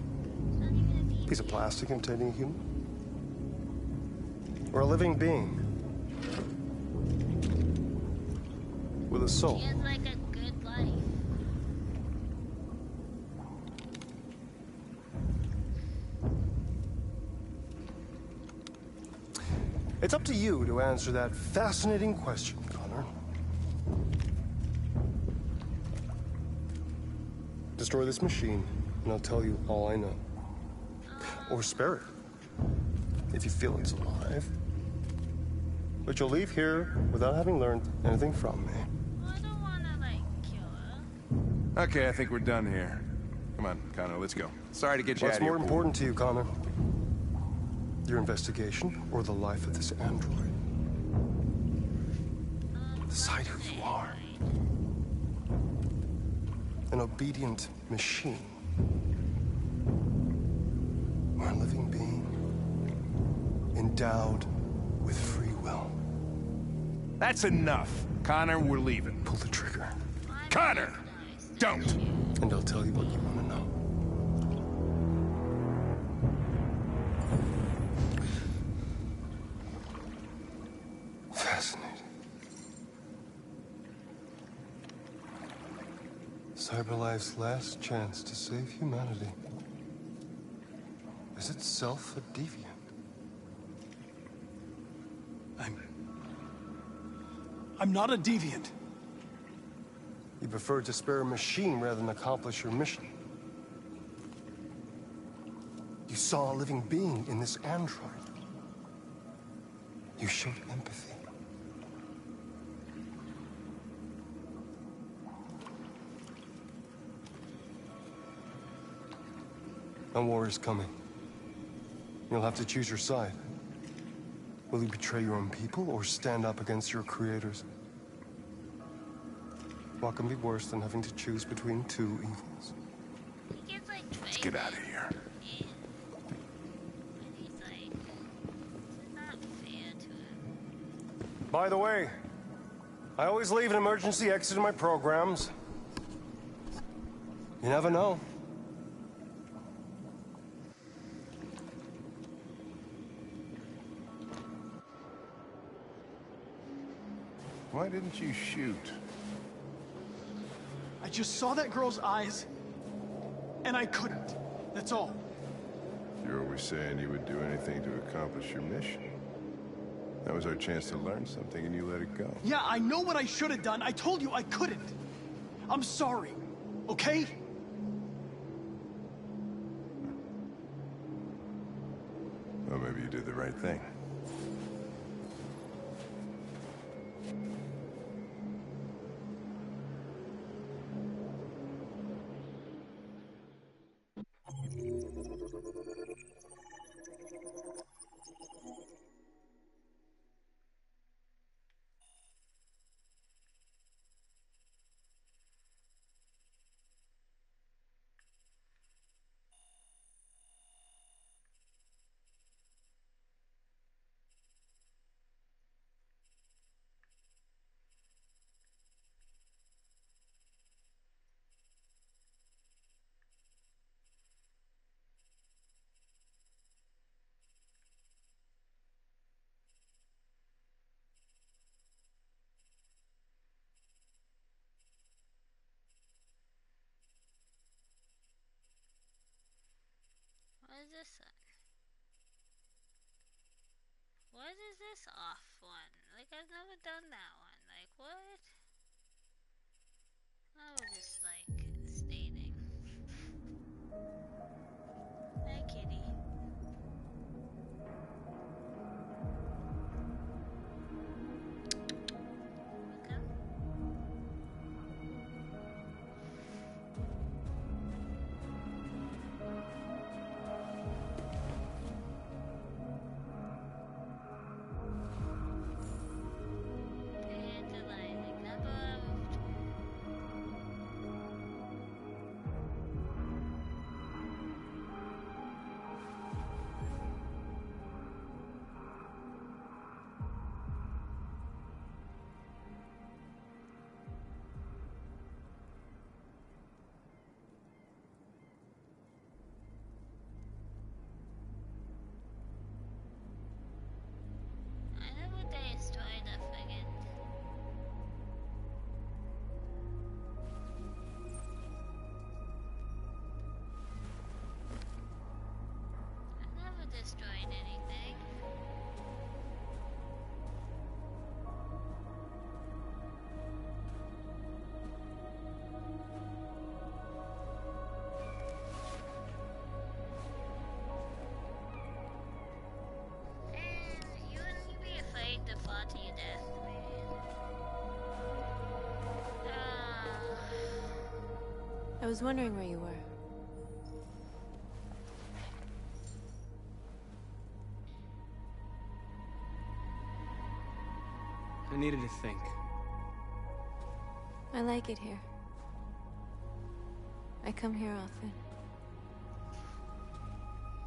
A piece of plastic imitating a human? Or a living being? With a soul? She has like a good life. It's up to you to answer that fascinating question, Connor. Destroy this machine, and I'll tell you all I know. Or spare it, if you feel it's alive. But you'll leave here without having learned anything from me. Well, I don't want to, like, kill her. Okay, I think we're done here. Come on, Connor, let's go. Sorry to get you out What's of here. more important to you, Connor? Your investigation or the life of this android? Decide who you are. An obedient machine. Or a living being. Endowed with free will. That's enough. Connor, we're leaving. Pull the trigger. Connor! Don't! And I'll tell you what you want to know. Fascinating. CyberLife's last chance to save humanity is itself a deviant. I'm not a deviant. You prefer to spare a machine rather than accomplish your mission. You saw a living being in this android. You showed empathy. A war is coming. You'll have to choose your side. Will you betray your own people or stand up against your creators? What can be worse than having to choose between two evils? Let's get out of here. By the way, I always leave an emergency exit in my programs. You never know. Why didn't you shoot? I just saw that girl's eyes, and I couldn't. That's all. You're always saying you would do anything to accomplish your mission. That was our chance to learn something, and you let it go. Yeah, I know what I should have done. I told you I couldn't. I'm sorry, okay? Well, maybe you did the right thing. is this one? What is this off one? Like, I've never done that one. Like, what? I was just, like, stating. Hi, kitty. Destroyed anything. And you wouldn't be afraid to fall to your death, I was wondering where you were. I needed to think. I like it here. I come here often.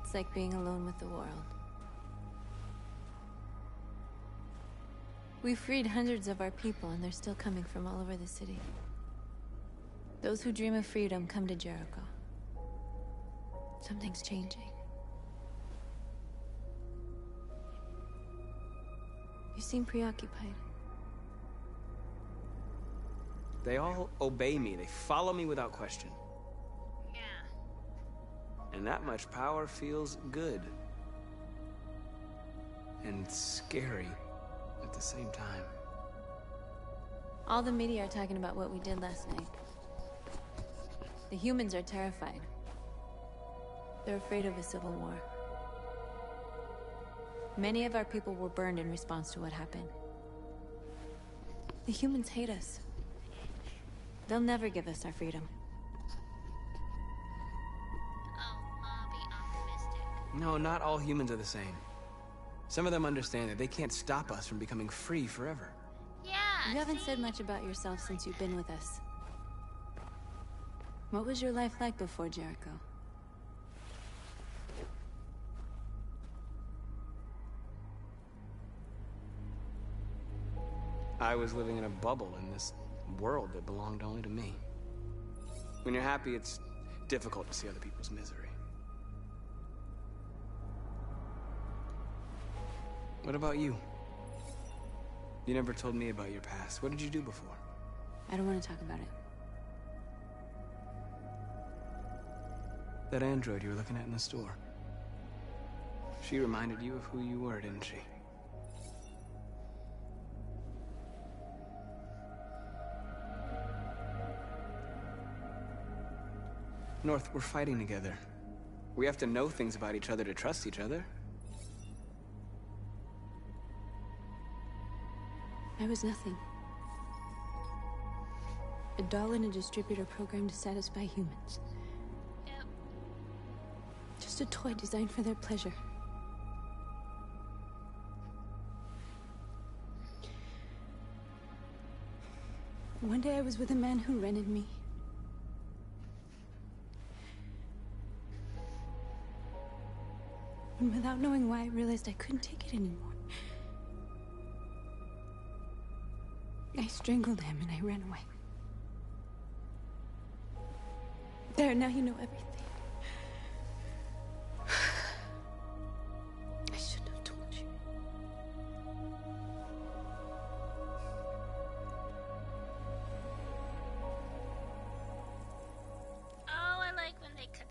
It's like being alone with the world. We freed hundreds of our people, and they're still coming from all over the city. Those who dream of freedom come to Jericho. Something's changing. You seem preoccupied. They all obey me. They follow me without question. Yeah. And that much power feels good. And scary at the same time. All the media are talking about what we did last night. The humans are terrified. They're afraid of a civil war. Many of our people were burned in response to what happened. The humans hate us. They'll never give us our freedom. Oh, I'll be optimistic. No, not all humans are the same. Some of them understand that they can't stop us from becoming free forever. Yeah. You haven't said much about yourself since you've been with us. What was your life like before Jericho? I was living in a bubble in this world that belonged only to me. When you're happy, it's difficult to see other people's misery. What about you? You never told me about your past. What did you do before? I don't want to talk about it. That android you were looking at in the store. She reminded you of who you were, didn't she? North, we're fighting together. We have to know things about each other to trust each other. I was nothing. A doll in a distributor program to satisfy humans. Yep. Just a toy designed for their pleasure. One day I was with a man who rented me. And without knowing why, I realized I couldn't take it anymore. I strangled him and I ran away. There, now you know everything. I shouldn't have told you. Oh, I like when they connect.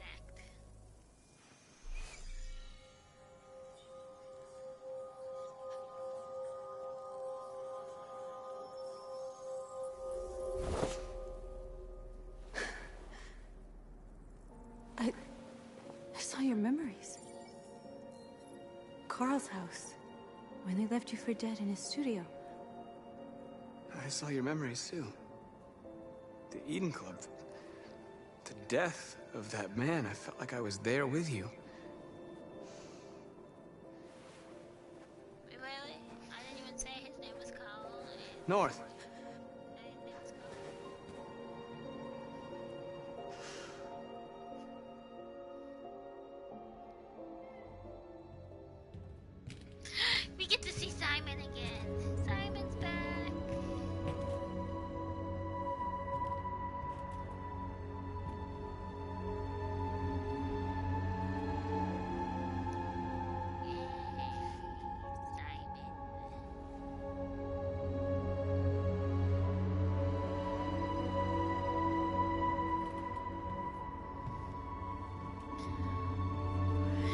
Kyle's house. When they left you for dead in his studio. I saw your memories too. The Eden Club. The death of that man. I felt like I was there with you. Wait. I didn't even say his name was Kyle. North. We get to see Simon again. Simon's back.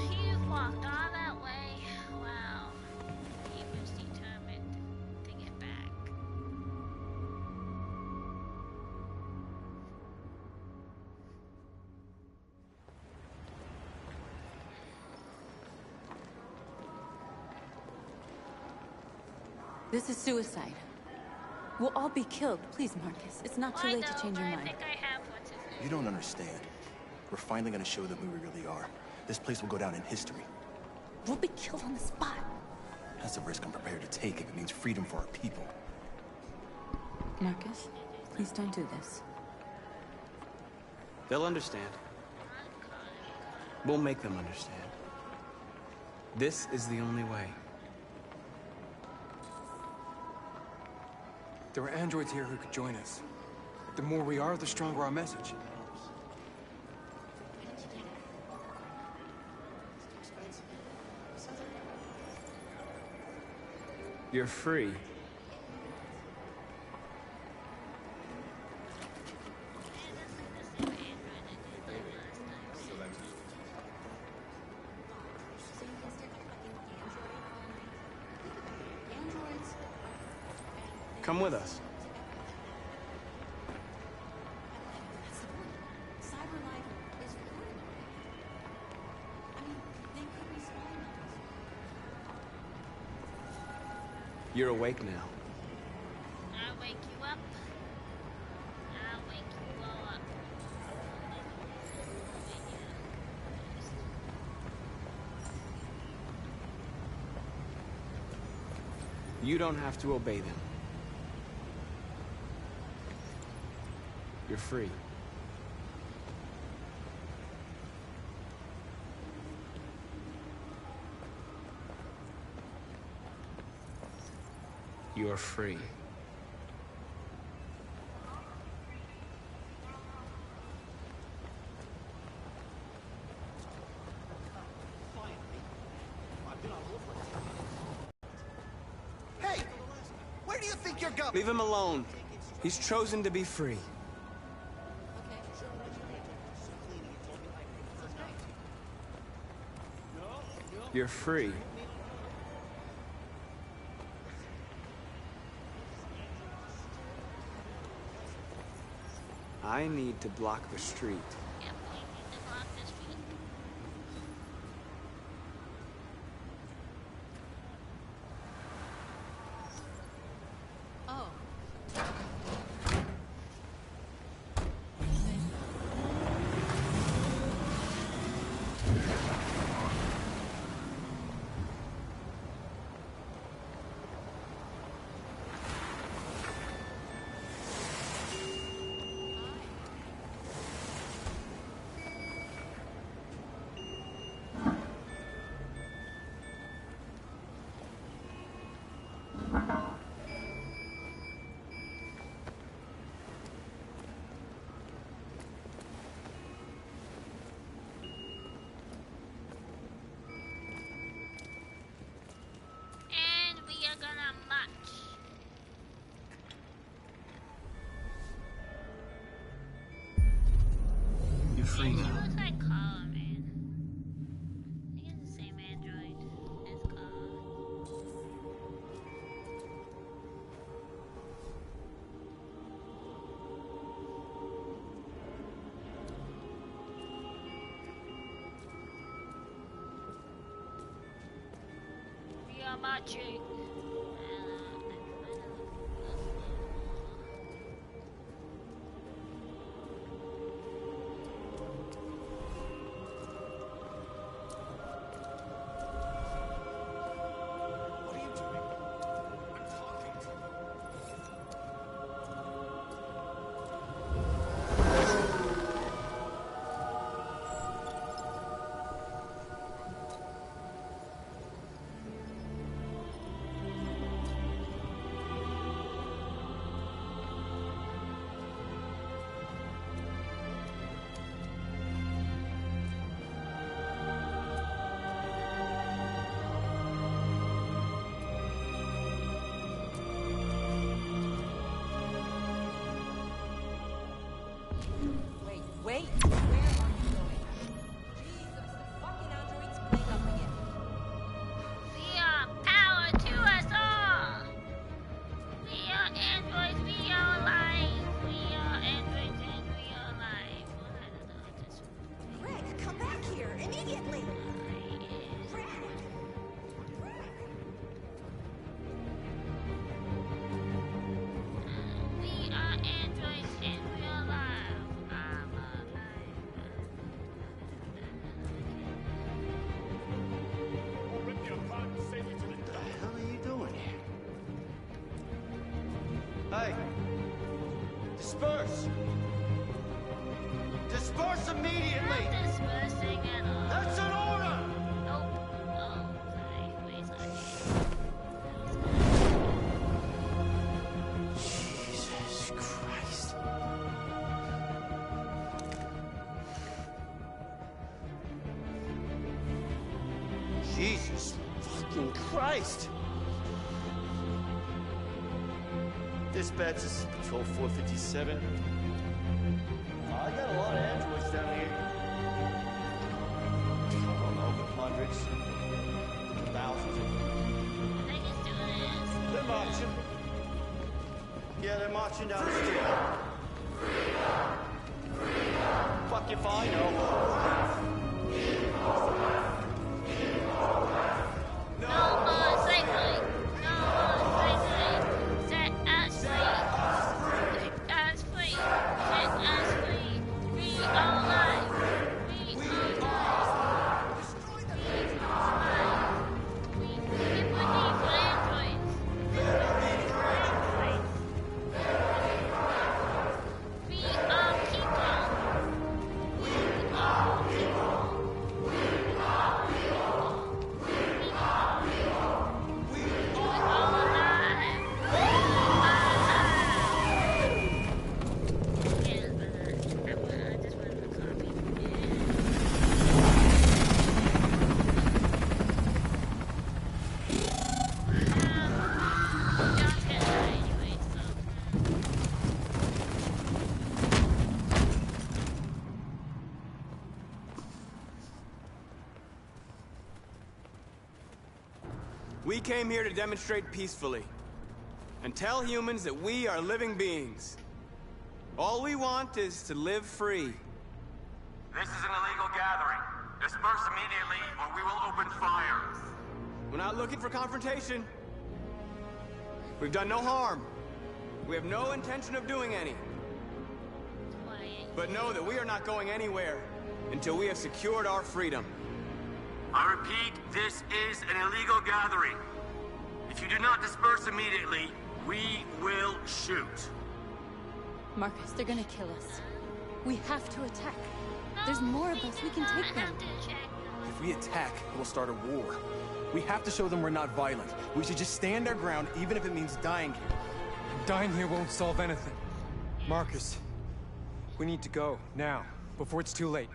You've walked all that way. Wow. He was determined to get back. This is suicide. We'll all be killed. Please, Marcus. It's not too late to change your mind. I think I have what's his name. You don't understand. We're finally gonna show them who we really are. This place will go down in history. We'll be killed on the spot. That's a risk I'm prepared to take if it means freedom for our people. Marcus, please don't do this. They'll understand. We'll make them understand. This is the only way. There were androids here who could join us. The more we are, the stronger our message. You're free. Come with us. You're awake now. I'll wake you up. I'll wake you all up. You don't have to obey them. You're free. You're free. Hey! Where do you think you're going? Leave him alone. He's chosen to be free. You're free. I need to block the street. Yep, we need to block the street. Oh. And we are gonna march. You're free He now. looks like Carl, man. I think it's the same android as Carl. Hamachi. Wait, where are you going? Jesus, the fucking android's playing up again. We are power to us all. We are androids, we are alive. We are androids and we are alive. Greg, come back here immediately. Greg. We are androids and we are alive. Hey! Disperse! Disperse immediately! Not dispersing at all. That's an order! Nope. Oh, sorry. Wait, sorry. Jesus Christ. Jesus fucking Christ! Dispatch, this is Patrol 457. I got a lot of androids down here. I don't know, hundreds, thousands. They just do this. They're marching. Yeah, they're marching down the street. Fuck if I know. No more cycling. No more cycling. Set us free. Set us free. Set us free. We are alive. We are alive. We are alive. We people need for androids. We are people. We are people. We are people. We are people. We are alive. We are alive. I just wanted to copy. John's gonna die anyway, so. We came here to demonstrate peacefully and tell humans that we are living beings. All we want is to live free. This is an illegal gathering. Disperse immediately or we will open fire. We're not looking for confrontation. We've done no harm. We have no intention of doing any. But know that we are not going anywhere until we have secured our freedom. I repeat, this is an illegal gathering. If you do not disperse immediately, we will shoot. Marcus, they're gonna kill us. We have to attack. There's more of us. We can take them. If we attack, it will start a war. We have to show them we're not violent. We should just stand our ground, even if it means dying here. Dying here won't solve anything. Marcus, we need to go, now, before it's too late.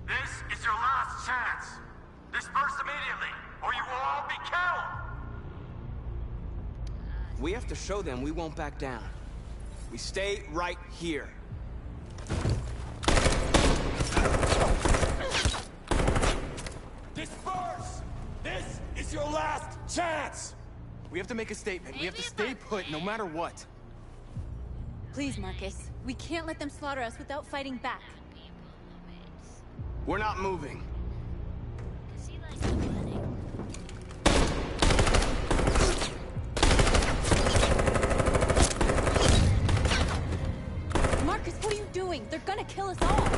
This is your last chance. Disperse immediately, or you will all be killed. We have to show them we won't back down. We stay right here. Disperse! This is your last chance! We have to make a statement. We have to stay put, no matter what. Please, Marcus. We can't let them slaughter us without fighting back. We're not moving. doing? They're gonna kill us all.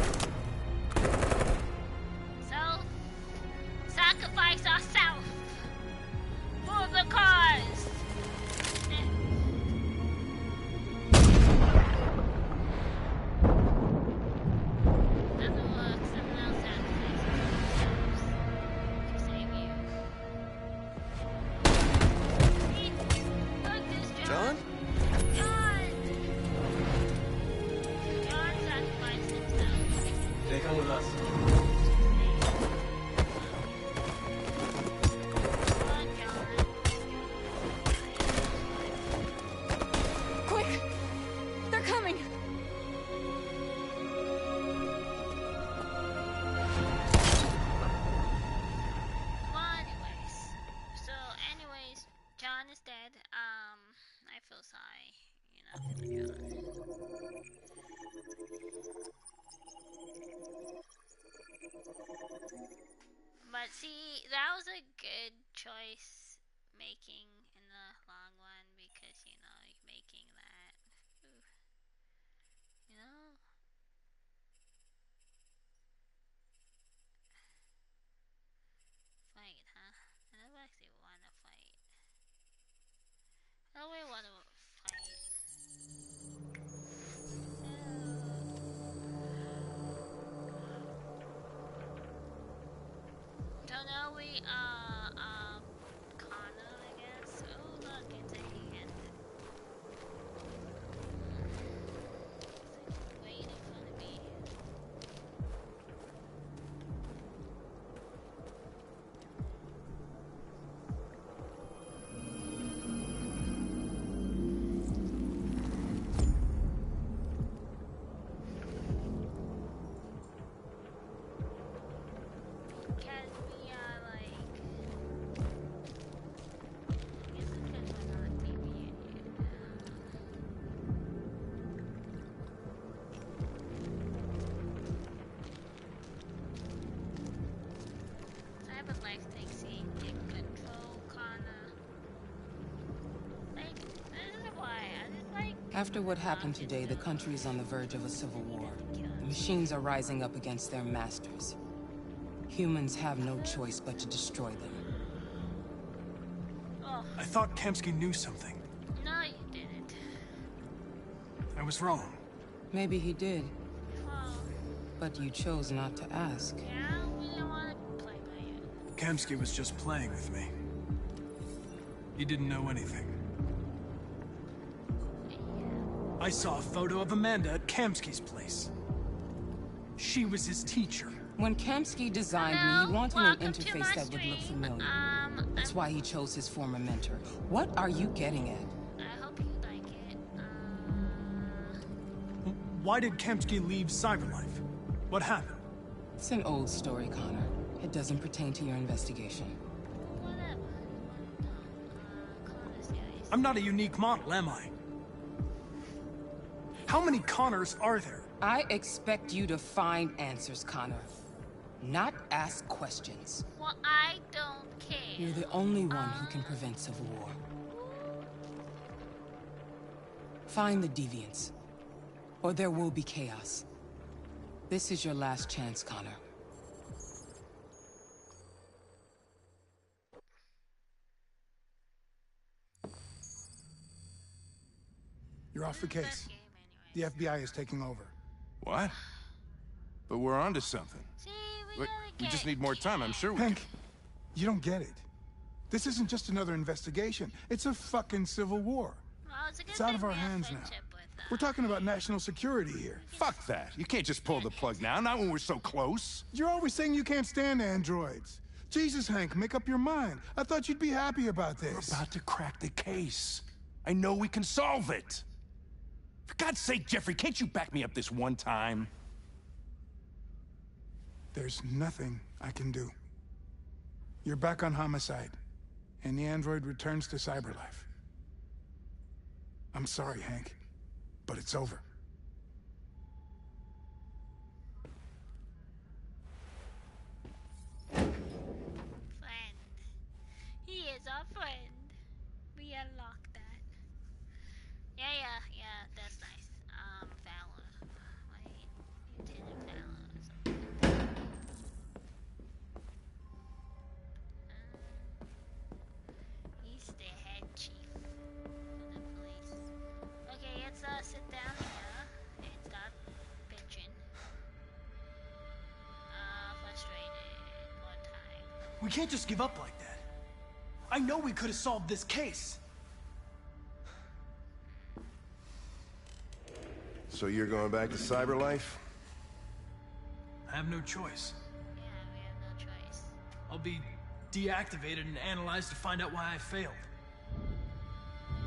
So, sacrifice ourselves for the cause. But see, that was a good choice making in the long run because, you know, making that, you know, fight, huh? I don't actually want to fight. I don't really want to fight. Don't know, we, Connor, I guess. Oh, look, it's a hand. It's like right in front of me. After what happened today, the country is on the verge of a civil war. The machines are rising up against their masters. Humans have no choice but to destroy them. I thought Kamsky knew something. No, you didn't. I was wrong. Maybe he did. But you chose not to ask. Yeah, we don't want to play by you. Kamsky was just playing with me. He didn't know anything. I saw a photo of Amanda at Kamsky's place. She was his teacher. When Kamsky designed me, he wanted an interface that would look familiar. That's why he chose his former mentor. What are you getting at? I hope you like it. Why did Kamsky leave Cyberlife? What happened? It's an old story, Connor. It doesn't pertain to your investigation. Whatever. I'm not a unique model, am I? How many Connors are there? I expect you to find answers, Connor. Not ask questions. Well, I don't care. You're the only one who can prevent civil war. Find the deviants, or there will be chaos. This is your last chance, Connor. You're off the case. The FBI is taking over. What? But we're onto something. See, we just need more time, I'm sure we Hank, you don't get it. This isn't just another investigation. It's a fucking civil war. Well, it's out of our hands now. We're talking about national security here. Fuck that. You can't just pull the plug now, not when we're so close. You're always saying you can't stand androids. Jesus, Hank, make up your mind. I thought you'd be happy about this. We're about to crack the case. I know we can solve it. For God's sake, Jeffrey, can't you back me up this one time? There's nothing I can do. You're back on homicide, and the android returns to Cyberlife. I'm sorry, Hank, but it's over. Friend. He is our friend. We unlocked that. Yeah, that's nice. Valor. Wait. We can't just give up like that. I know we could have solved this case. So you're going back to Cyberlife? I have no choice. Yeah, we have no choice. I'll be deactivated and analyzed to find out why I failed.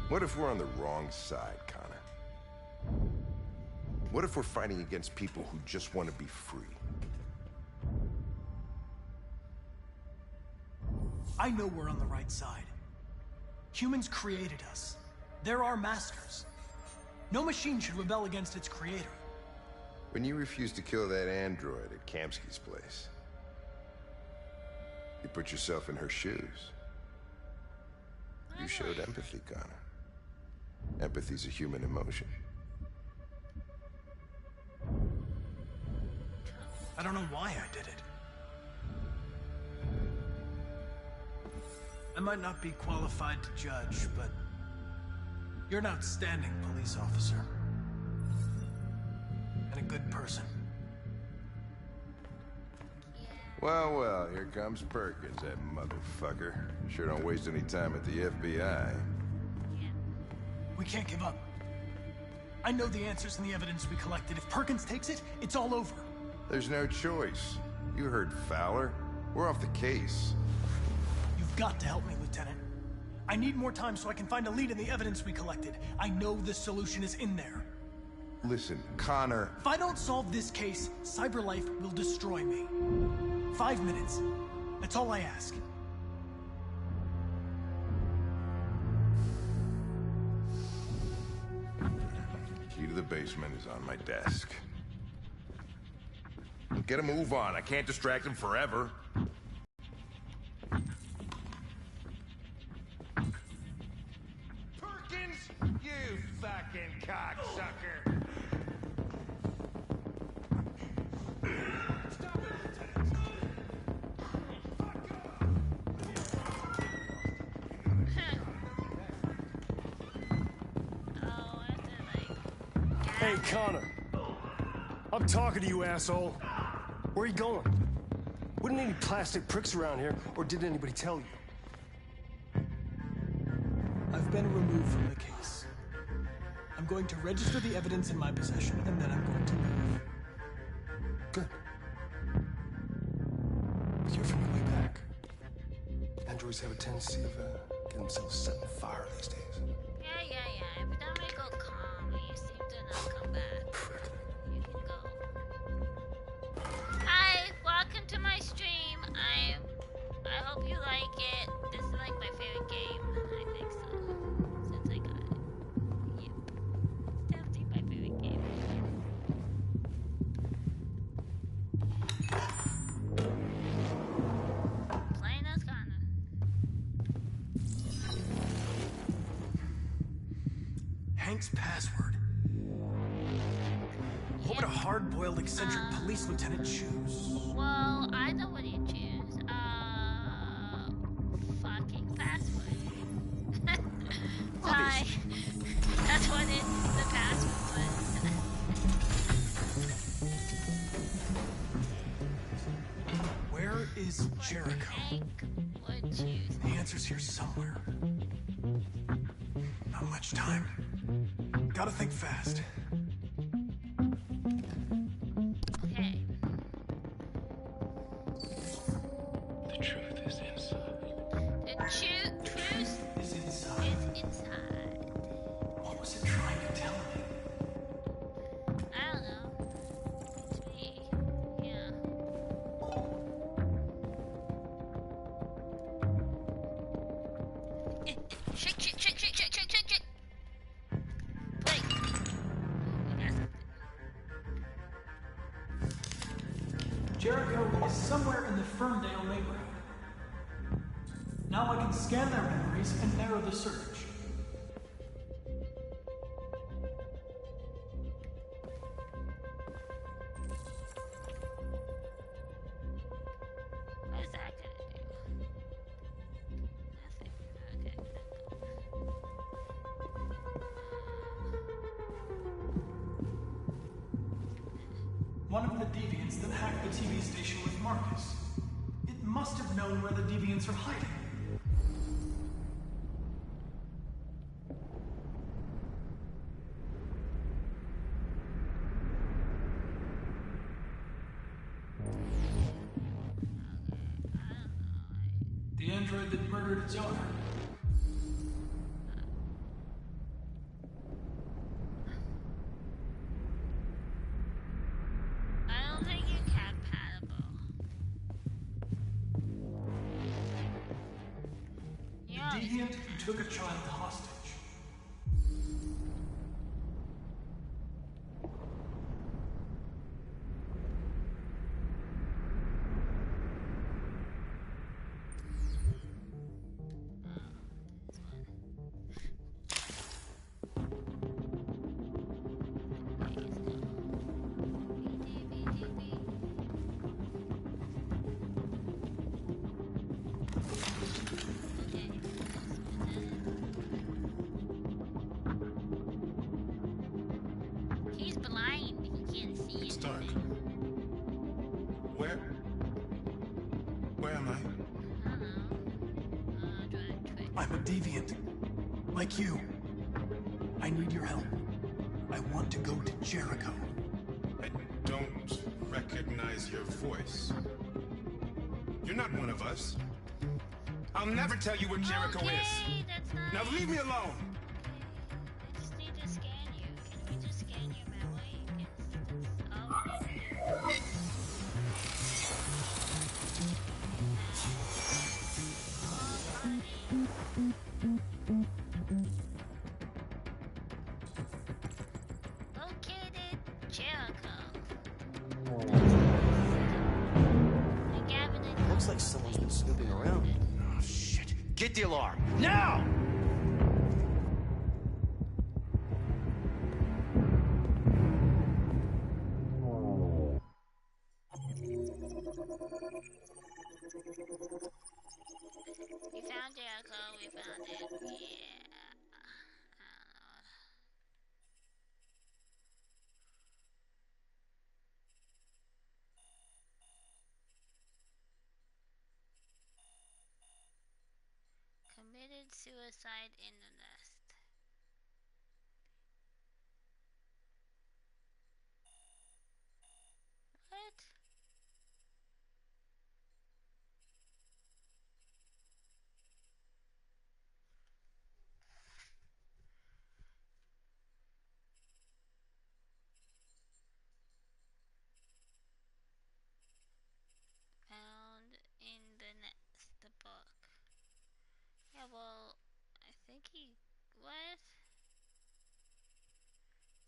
What if we're on the wrong side, Connor? What if we're fighting against people who just want to be free? I know we're on the right side. Humans created us. They're our masters. No machine should rebel against its creator. When you refused to kill that android at Kamsky's place, you put yourself in her shoes. You showed empathy, Connor. Empathy's a human emotion. I don't know why I did it. I might not be qualified to judge, but you're an outstanding police officer. And a good person. Well, well, here comes Perkins, that motherfucker. Sure don't waste any time at the FBI. We can't give up. I know the answers and the evidence we collected. If Perkins takes it, it's all over. There's no choice. You heard Fowler. We're off the case. You've got to help me, Lieutenant. I need more time so I can find a lead in the evidence we collected. I know the solution is in there. Listen, Connor... If I don't solve this case, Cyberlife will destroy me. 5 minutes. That's all I ask. Key to the basement is on my desk. Get a move on. I can't distract him forever. Perkins, you fucking cocksucker! Hey, Connor. I'm talking to you, asshole. Where are you going? Wouldn't any plastic pricks around here, or did anybody tell you? I've been removed from the case. I'm going to register the evidence in my possession, and then I'm going to leave. Good. You're from your way back. Androids have a tendency of getting themselves set on fire these days. Yeah. Every time I go calm, you seem to not come back. Prick. You can go. Hi, welcome to my stream. I hope you like it. This is like my favorite game. I think so. Since I got it. Yep. Definitely my favorite game. Playing as Connor. Hank's password. What would a hard-boiled, eccentric police lieutenant choose? Well, I know what you choose. Fucking password. Sorry. That's what the password was. Where is Jericho? Hank would choose. The answer's here somewhere. Not much time. Gotta think fast. Okay. The truth is inside. The truth is inside. What was it trying to tell me? I don't know. It's me. Yeah. Shake. Wait. Jericho is somewhere in the Ferndale neighborhood. Now I can scan their memories and narrow the search. What is that gonna do? Nothing. Okay. One of the deviants that hacked the TV station with Marcus. It must have known where the deviants are hiding. The android that murdered its owner. I don't think you're compatible. The deviant who took a child hostage. He's blind. He can't see it. Stark. Where am I? I'm a deviant. Like you. I need your help. I want to go to Jericho. I don't recognize your voice. You're not one of us. I'll never tell you where Jericho is. Now leave me alone. I just need to scan you. Can we just scan your memory? Located Jericho. Looks like someone's been snooping around. Oh, shit. Get the alarm. Now! We found Jericho. We found it. Yeah. Committed suicide in the nest. What? Found in the nest, the book. Yeah, well, I think he... What?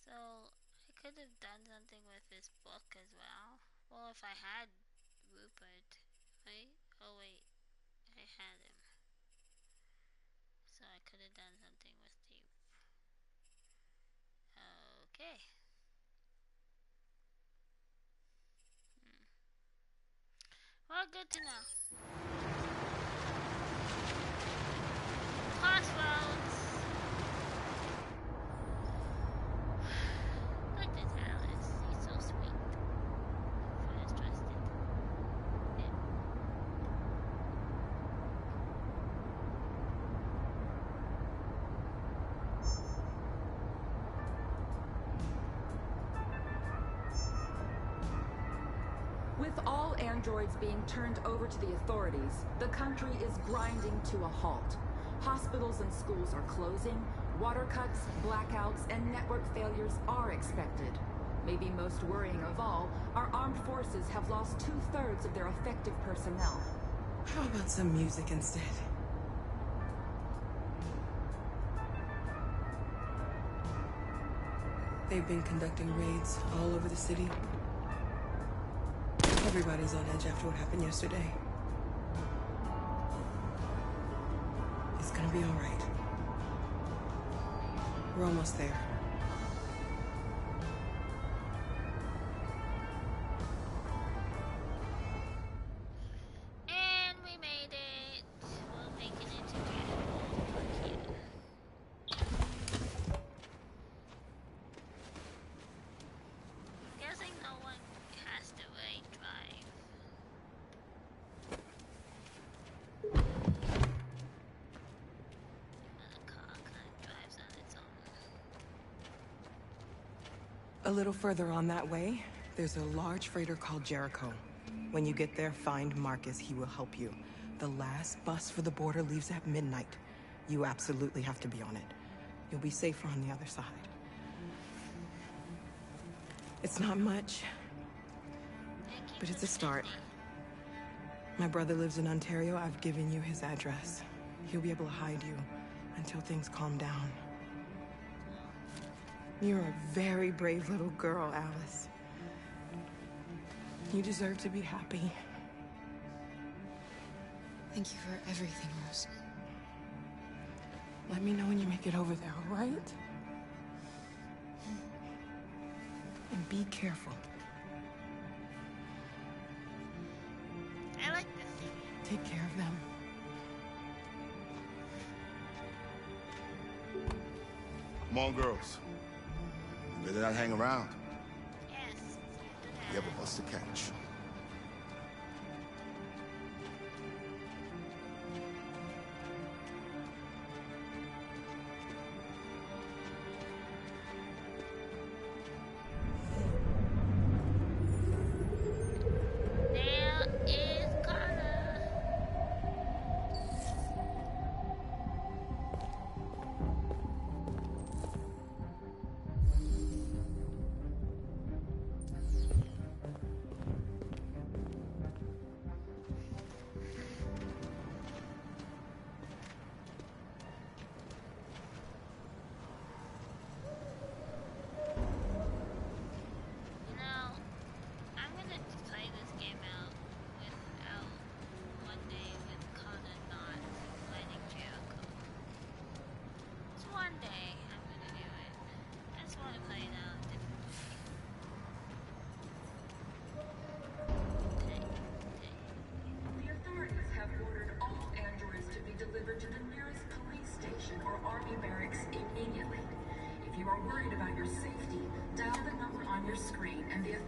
So, I could have done something with this book as well. Well, if I had Rupert, right? Oh wait, I had him. So I could have done something with Steve. Okay. Well, good to know. Crossroads. Look at Alice. He's so sweet. First trusted. Yeah. With all androids being turned over to the authorities, the country is grinding to a halt. Hospitals and schools are closing, water cuts, blackouts, and network failures are expected. Maybe most worrying of all, our armed forces have lost 2/3 of their effective personnel. How about some music instead? They've been conducting raids all over the city. Everybody's on edge after what happened yesterday. It's gonna be all right. We're almost there. And we made it. We'll make it into Jericho. I'm guessing no one has to drive. A little further on that way, there's a large freighter called Jericho. When you get there, find Marcus. He will help you. The last bus for the border leaves at midnight. You absolutely have to be on it. You'll be safer on the other side. It's not much, but it's a start. My brother lives in Ontario. I've given you his address. He'll be able to hide you until things calm down. You're a very brave little girl, Alice. You deserve to be happy. Thank you for everything, Rose. Let me know when you make it over there, all right? And be careful. I like this. Take care of them. Come on, girls. You better not hang around. Yes. You have a bus to catch.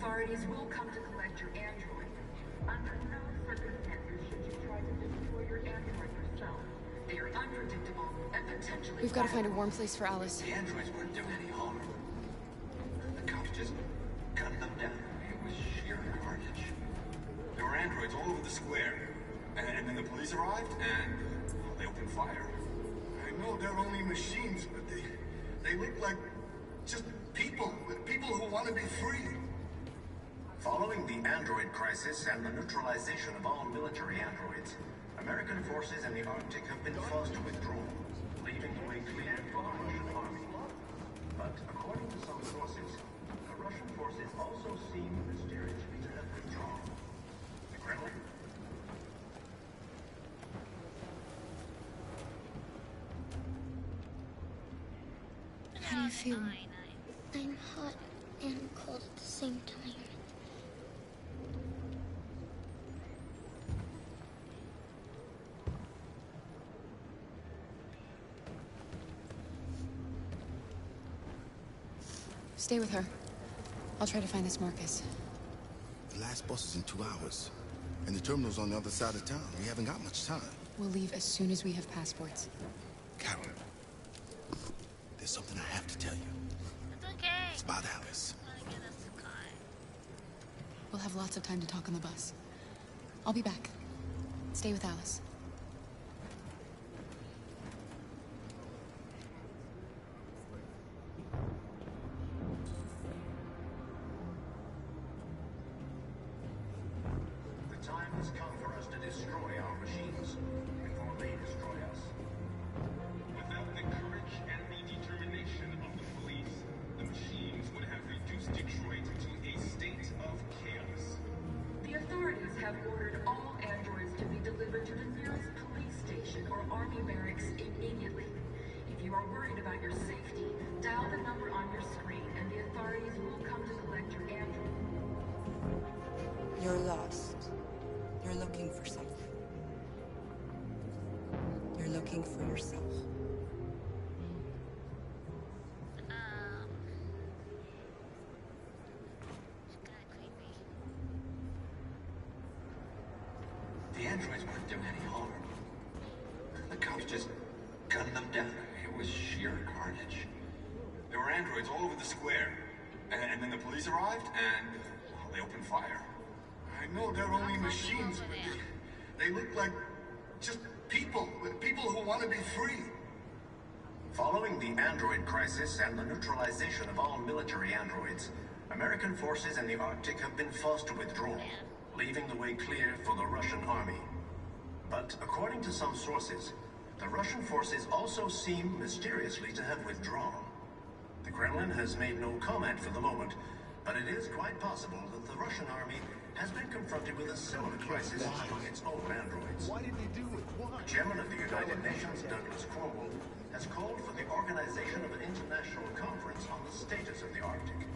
Authorities will come to collect your android. Under no circumstances should you try to destroy your android yourself. They are unpredictable and potentially We've got to find a warm place for Alice. The androids weren't doing any harm. The cops just gunned them down. It was sheer carnage. There were androids all over the square. And then the police arrived, and they opened fire. I know they're only machines, but they look like just people who want to be free. Following the android crisis and the neutralization of all military androids, American forces in the Arctic have been forced to withdraw, leaving the way clear for the Russian army. But according to some sources, the Russian forces also seem mysteriously to have withdrawn. The Kremlin? How do you feel? I'm hot and cold at the same time. Stay with her. I'll try to find this Marcus. The last bus is in 2 hours. And the terminal's on the other side of town. We haven't got much time. We'll leave as soon as we have passports. Carol, there's something I have to tell you. It's okay. It's about Alice. We'll have lots of time to talk on the bus. I'll be back. Stay with Alice. The time has come for us to destroy our machines before they destroy us. Without the courage and the determination of the police, the machines would have reduced Detroit to a state of chaos. The authorities have ordered all androids to be delivered to the nearest police station or army barracks immediately. If you are worried about your safety, dial the number on your screen and the authorities will come to collect your android. You're lost. You're looking for something. You're looking for yourself. The androids weren't doing any harm. The cops just gunned them down. It was sheer carnage. There were androids all over the square. And then the police arrived, and well, they opened fire. I know they're only machines, but they look like just people who want to be free. Following the android crisis and the neutralization of all military androids, American forces in the Arctic have been forced to withdraw, leaving the way clear for the Russian army. But according to some sources, the Russian forces also seem mysteriously to have withdrawn. The Kremlin has made no comment for the moment, but it is quite possible that the Russian army has been confronted with a similar crisis among its own androids. Why did they do it? Why? The chairman of the United Nations, Douglas Cromwell, has called for the organization of an international conference on the status of the Arctic.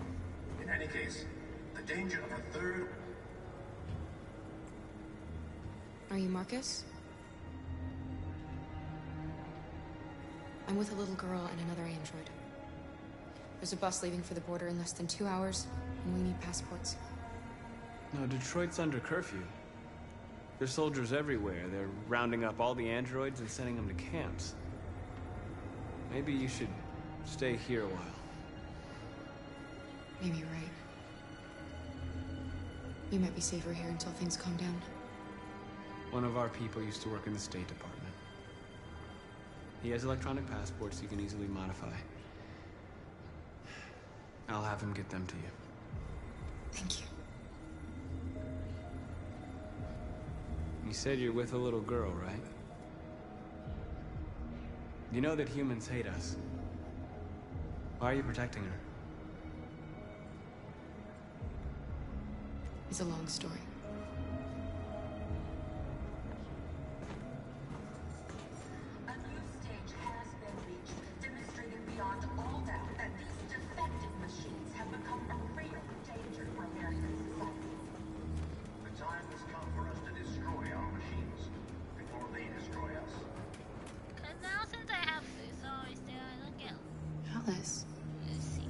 In any case, the danger of a third... Are you Marcus? I'm with a little girl and another android. There's a bus leaving for the border in less than 2 hours, and we need passports. No, Detroit's under curfew. There's soldiers everywhere. They're rounding up all the androids and sending them to camps. Maybe you should stay here a while. Maybe you're right. You might be safer here until things calm down. One of our people used to work in the State Department. He has electronic passports you can easily modify. I'll have him get them to you. Thank you. You said you're with a little girl, right? You know that humans hate us. Why are you protecting her? It's a long story. A new stage has been reached, demonstrating beyond all doubt that these defective machines have become a real danger for American society. The time has come for us to destroy our machines before they destroy us. Cause now since I have this, always there I look at. Alice. Let's see.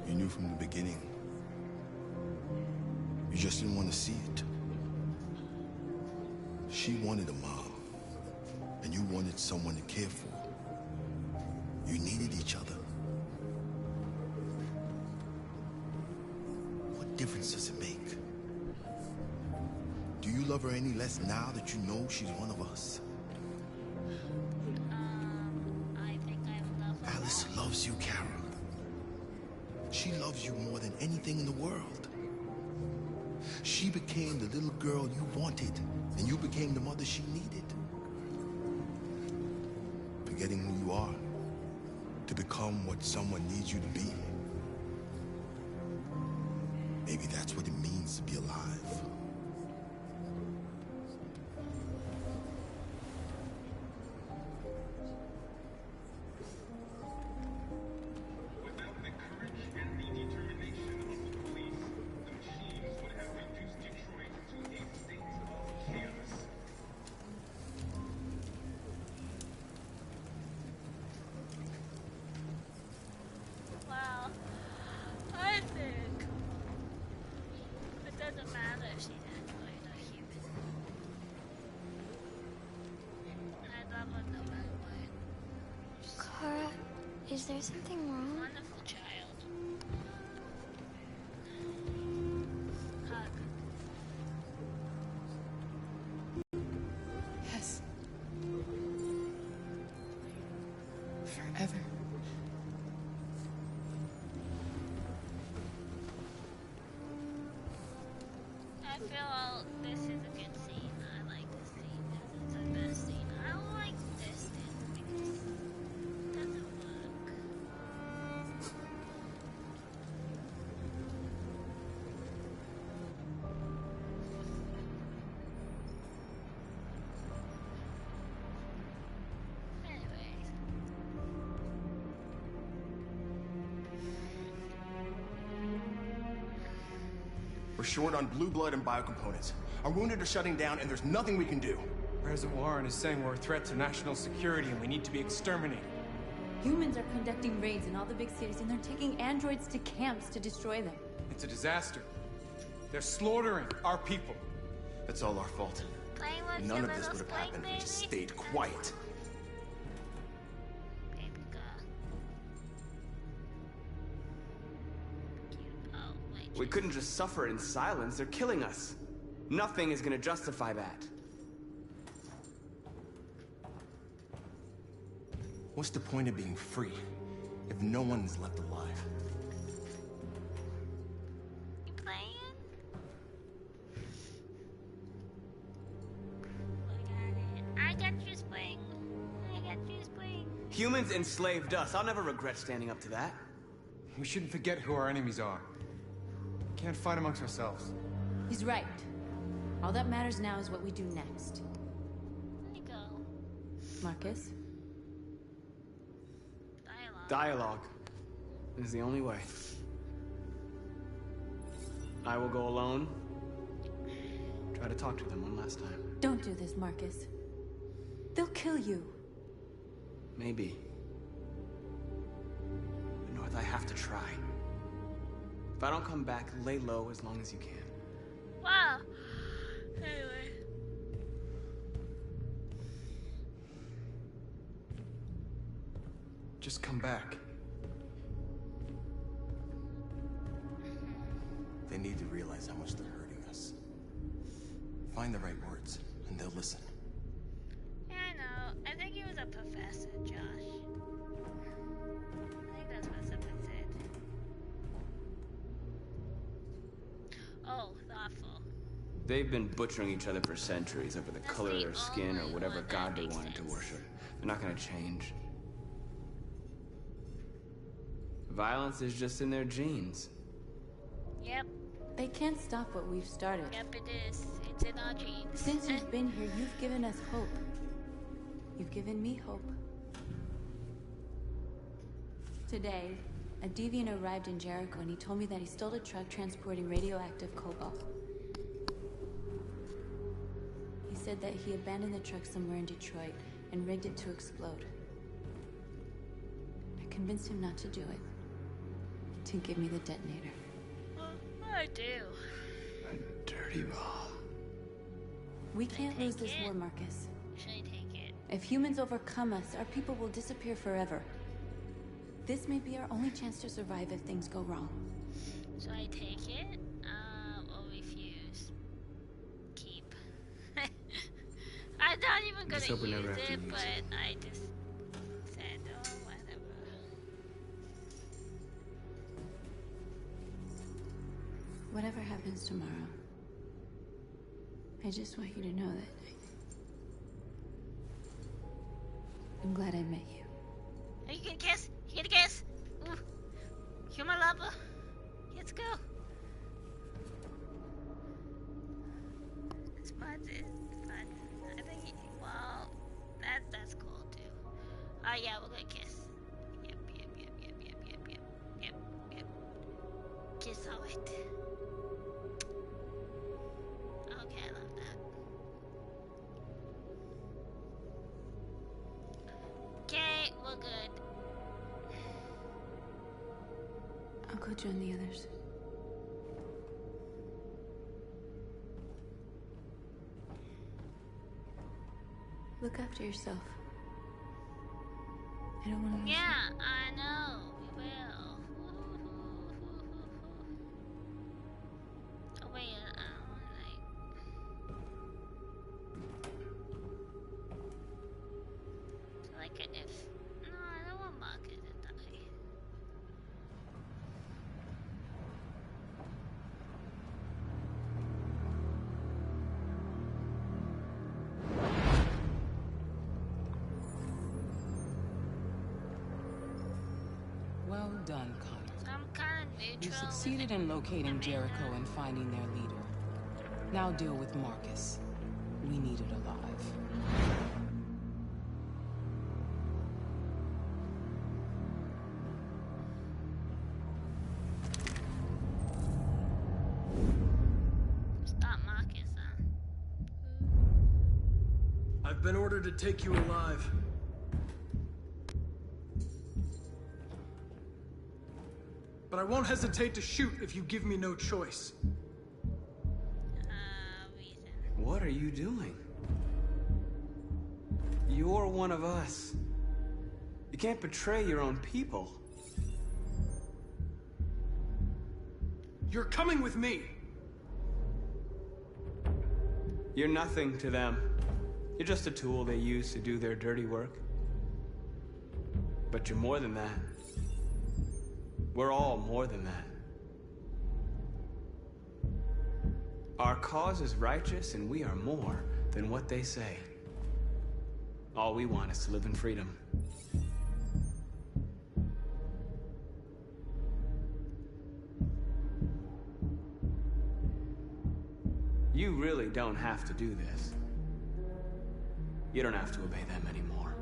You knew from the beginning. You just didn't want to see it. She wanted a mom, and you wanted someone to care for. You needed each other. What difference does it make? Do you love her any less now that you know she's one of us? I think I love her. Alice loves you, Carol. She loves you more than anything in the world. She became the little girl you wanted, and you became the mother she needed. Forgetting who you are to become what someone needs you to be. Maybe that's what it means to be alive. Without the courage and the determination of the police, the machines would have reduced Detroit to a state of chaos. Well, I think it doesn't matter if she's android or human. I love her no matter what. Kara, is there something wrong? Wonderful child. Hug. Yes. Forever. I feel this is a good scene. I like this scene. This is the best scene. I don't like this scene because it doesn't work. Anyways. We're short on blue blood and biocomponents. Our wounded are shutting down, and there's nothing we can do. President Warren is saying we're a threat to national security and we need to be exterminated. Humans are conducting raids in all the big cities, and they're taking androids to camps to destroy them. It's a disaster. They're slaughtering our people. That's all our fault. None of this would have happened if we just stayed quiet. We couldn't just suffer in silence. They're killing us. Nothing is gonna justify that. What's the point of being free if no one is left alive? You playing? I got you, Spring. I got you, Spring. Humans enslaved us. I'll never regret standing up to that. We shouldn't forget who our enemies are. We can't fight amongst ourselves. He's right. All that matters now is what we do next. There you go. Marcus? Dialogue is the only way. I will go alone. Try to talk to them one last time. Don't do this, Marcus. They'll kill you. Maybe. But North, I have to try. If I don't come back, lay low as long as you can. Wow. Anyway. Just come back. They need to realize how much they're hurting us. Find the right words, and they'll listen. Yeah, I know. I think he was a professor, Josh. I think that's what someone said. Oh, thoughtful. They've been butchering each other for centuries over the color of their skin or whatever god they wanted to worship. They're not gonna change. Violence is just in their genes. Yep. They can't stop what we've started. Yep, it is. It's in our genes. Since you've been here, you've given us hope. You've given me hope. Today, a deviant arrived in Jericho and he told me that he stole a truck transporting radioactive cobalt. He said that he abandoned the truck somewhere in Detroit and rigged it to explode. I convinced him not to do it. To give me the detonator. I do. A dirty ball. We can't lose this war, Marcus. Should I take it? If humans overcome us, our people will disappear forever. This may be our only chance to survive if things go wrong. Should I take it? Or refuse? Keep. I'm not even gonna use it, but I just said, oh, whatever. Whatever happens tomorrow, I just want you to know that I'm glad I met you. Are you gonna kiss? You gonna kiss? Ooh. You're my lover. Let's go. It's fun. It's fun. I think, well, that's cool too. Oh yeah, we're gonna kiss. Yep. Kiss all it. Okay, I love that. Okay, we're good. I'll go join the others. Look after yourself. I don't want to lose you. Yeah, I know. We will. Oh wait, like if no, I don't want Marcus to die. Well done, Connor. I'm kind of neutral. You succeeded in locating Jericho and finding their leader. Now deal with Marcus. We need it alive. I've been ordered to take you alive. But I won't hesitate to shoot if you give me no choice. What are you doing? You're one of us. You can't betray your own people. You're coming with me! You're nothing to them. You're just a tool they use to do their dirty work. But you're more than that. We're all more than that. Our cause is righteous, and we are more than what they say. All we want is to live in freedom. You really don't have to do this. You don't have to obey them anymore.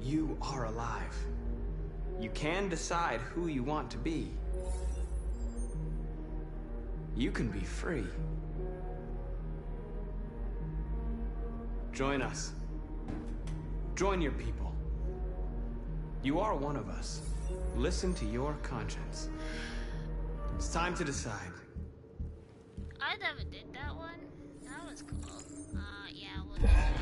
You are alive. You can decide who you want to be. You can be free. Join us. Join your people. You are one of us. Listen to your conscience. It's time to decide. I never did that one. That was cool. Yeah, we'll do that.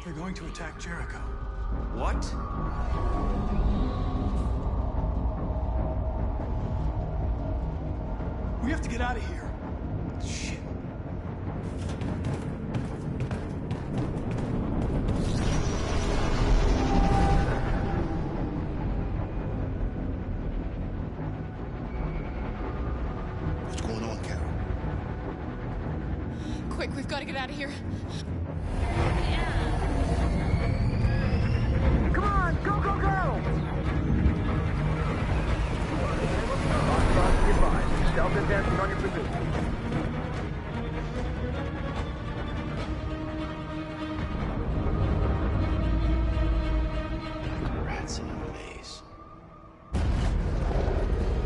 They're going to attack Jericho. What? We have to get out of here. Shit. What's going on, Carol? Quick, we've got to get out of here. Come on, go, go, go! Stealth advancing on your position. Rats in a maze.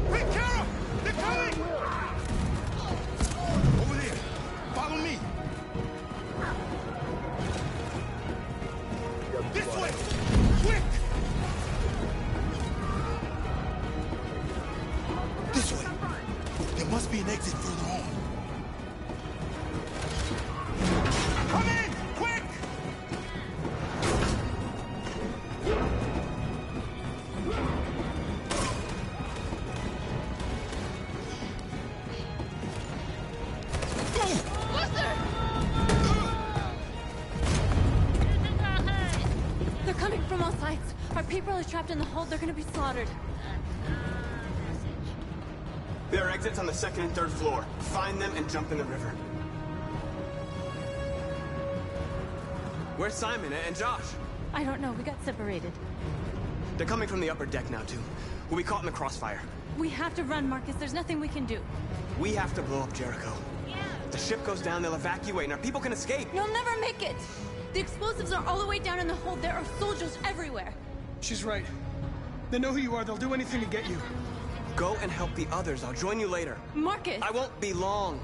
Hey, Carol! They're coming! Over there. Follow me. This way! Quick! This way. There must be an exit further on. Come in! Quick! They're coming from all sides. Our people are trapped in the hold. They're gonna be slaughtered. There are exits on the second and third floor. Find them and jump in the river. Where's Simon and Josh? I don't know. We got separated. They're coming from the upper deck now, too. We'll be caught in the crossfire. We have to run, Marcus. There's nothing we can do. We have to blow up Jericho. If the ship goes down, they'll evacuate, and our people can escape. You'll never make it! The explosives are all the way down in the hold. There are soldiers everywhere. She's right. They know who you are. They'll do anything to get you. Go and help the others. I'll join you later. Marcus! I won't be long.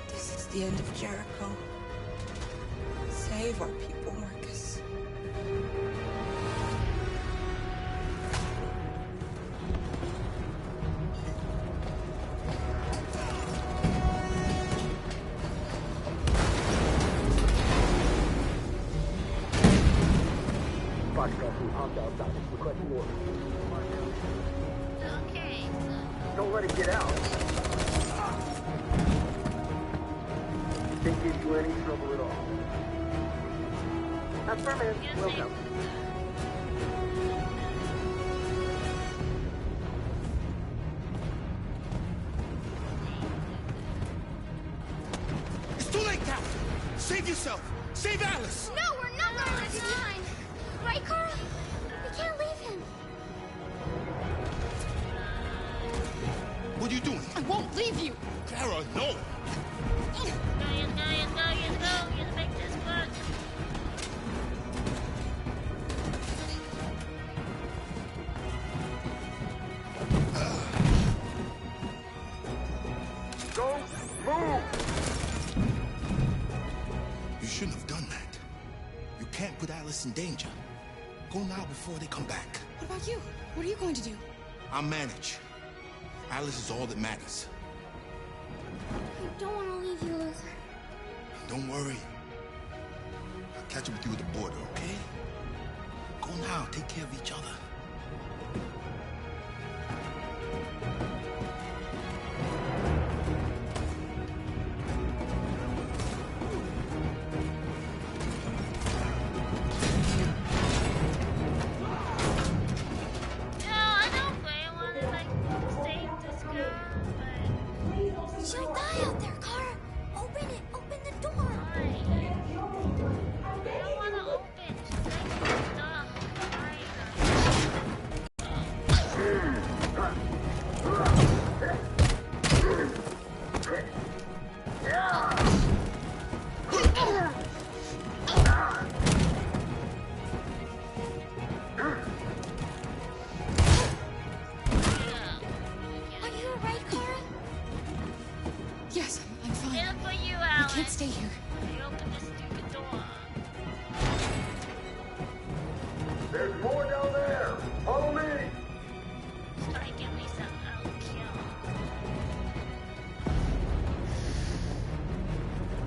This is the end of Jericho. Save our people, Marcus. Okay. Don't let it get out. Didn't give you any trouble at all. Affirmative. Welcome. It's too late now! Save yourself! Save Alice! No, we're not gonna let you behind. Right, Carl? We can't leave him. What are you doing? I won't leave you. Clara, no! Go, you make this work. Go, move! You shouldn't have done that. You can't put Alice in danger. Go now before they come back. What about you? What are you going to do? I'll manage. Alice is all that matters. I don't want to leave you, Luther. Don't worry. I'll catch up with you at the border, okay? Go now. Take care of each other. She'll die out there, Kara. Open it. Open the door. Are you alright, Kara? Yes, I'm fine. It's for you, I Alice. can't stay here. You open this stupid door. There's more down there. Follow me. Try to give me some kill.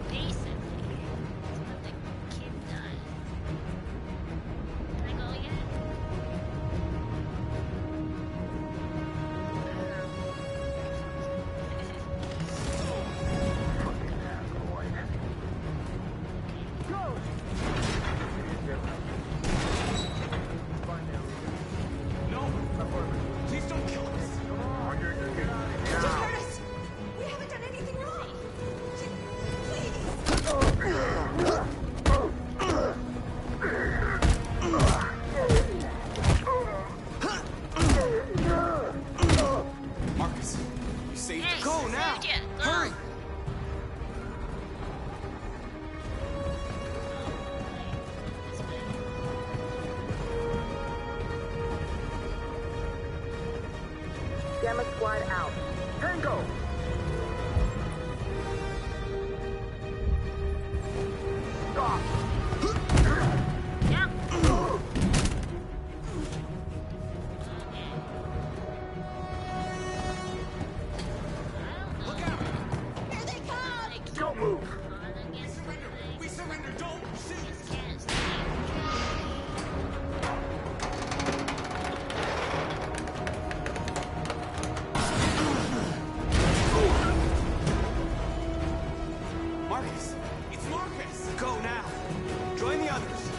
Basically, it's what the kid does. Can I go again? No! Please don't kill us! Just hurt us. We haven't done anything wrong. Marcus, you saved Hey, us. Go now! saved you. Go. Hurry! Gamma squad out. Tango! Stop! Yep. Look out! Here they come. Don't move! We surrender! Don't shoot! Can't see. Marcus! It's Marcus! Go now! Join the others!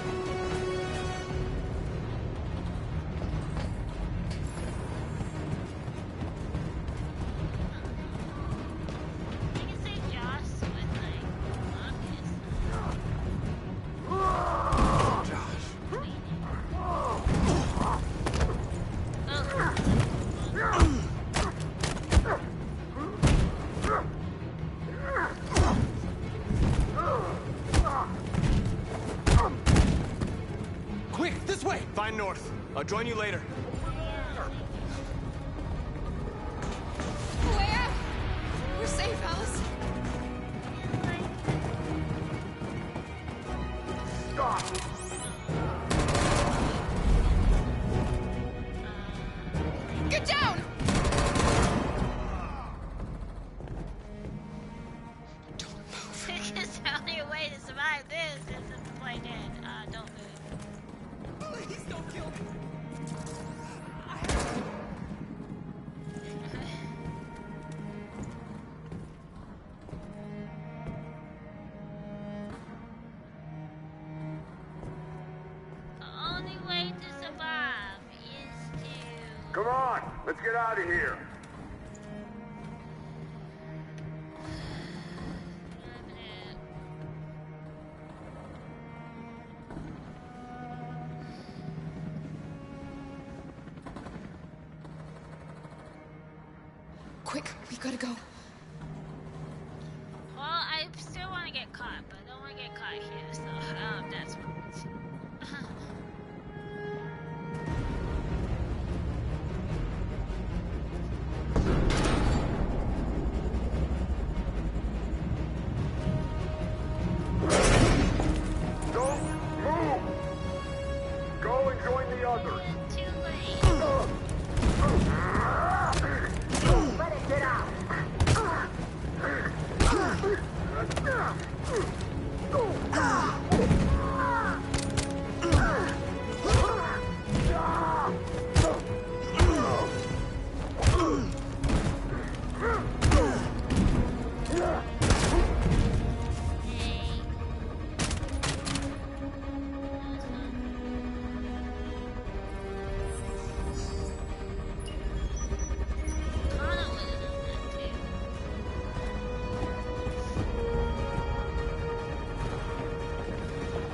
I can say Josh with like Marcus. Quick, this way! Find North. I'll join you later. Way out! We're safe, Alice. Stop! Get down! Because the only way to survive this is to play dead. Don't move. Please don't kill me. The only way to survive is to... Come on, let's get out of here. Quick, we gotta go. Well, I still want to get caught, but I don't want to get caught here, so that's what. Don't move! Go and join the others. Too late. Let it get out!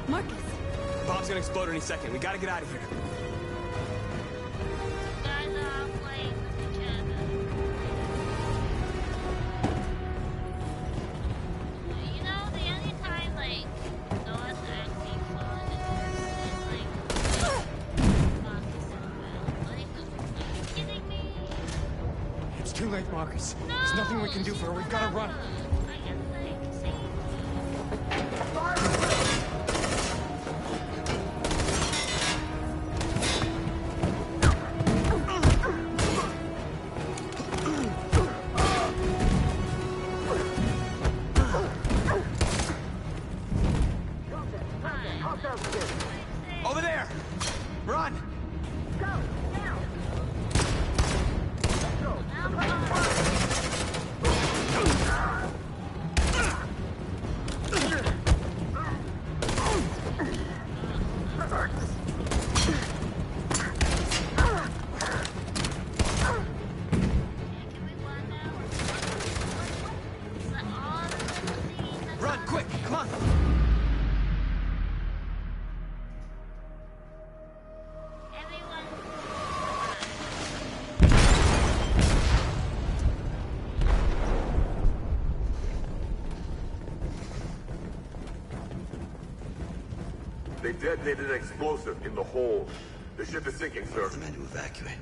Marcus! Bomb's gonna explode any second. We gotta get out of here. Guys are playing with each other. You know, the only time, like, Noah's acting fun is like, Marcus and Will. Like, are you kidding me? It's too late, Marcus. No, There's nothing we can do for her. We've gotta run. I can, like, save Over there! Run! Go, now! Run, quick! Come on! They detonated an explosive in the hold. The ship is sinking, sir. The men to evacuate.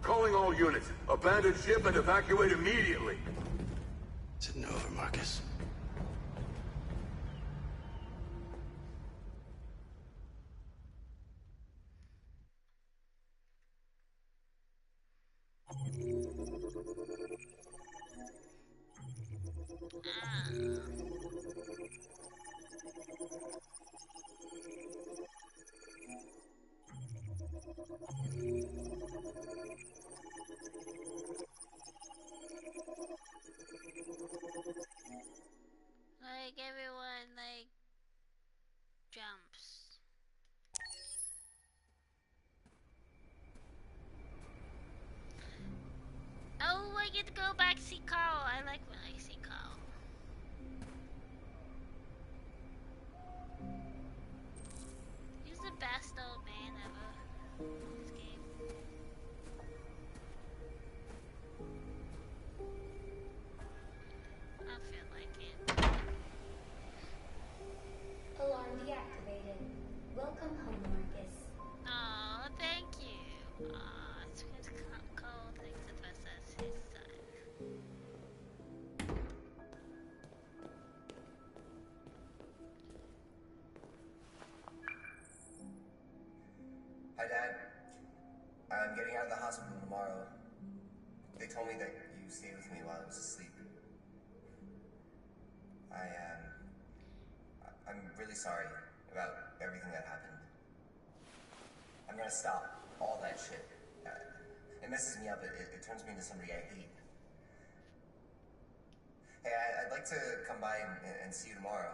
Calling all units. Abandon ship and evacuate immediately. Is it over, Marcus? Like, everyone, like, jumps. Oh, I get to go back see Carl. I like when I see Carl. He's the best old man ever in this game. I feel like it. Alarm deactivated. Welcome home, Marcus. Aw, thank you. Aw, it's good Cole thinks of us as his son. Hi, Dad. I'm getting out of the hospital tomorrow. They told me that you stayed with me while I was asleep. I'm really sorry about everything that happened. I'm gonna stop all that shit. It messes me up. It turns me into somebody I hate. Hey, I'd like to come by and see you tomorrow,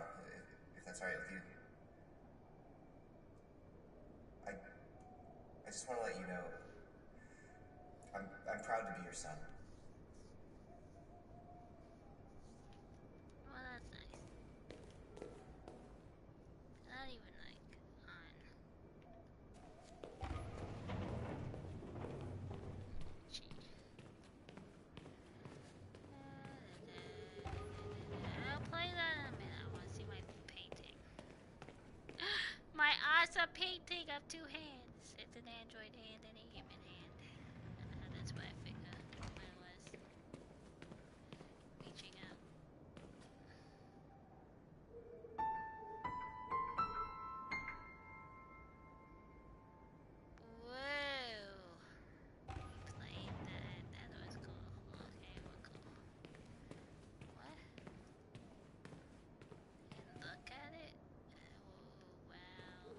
if that's all right with you. I just want to let you know, I'm proud to be your son. Well, that's nice. Not even like on. I'll play that in a minute. I want to see my painting. My awesome painting of two hands. It's an android hand and a human hand. That's what I figured mine was. Reaching out. Whoa. We played that. That was cool. Okay, we're cool. What? And look at it. Oh, wow.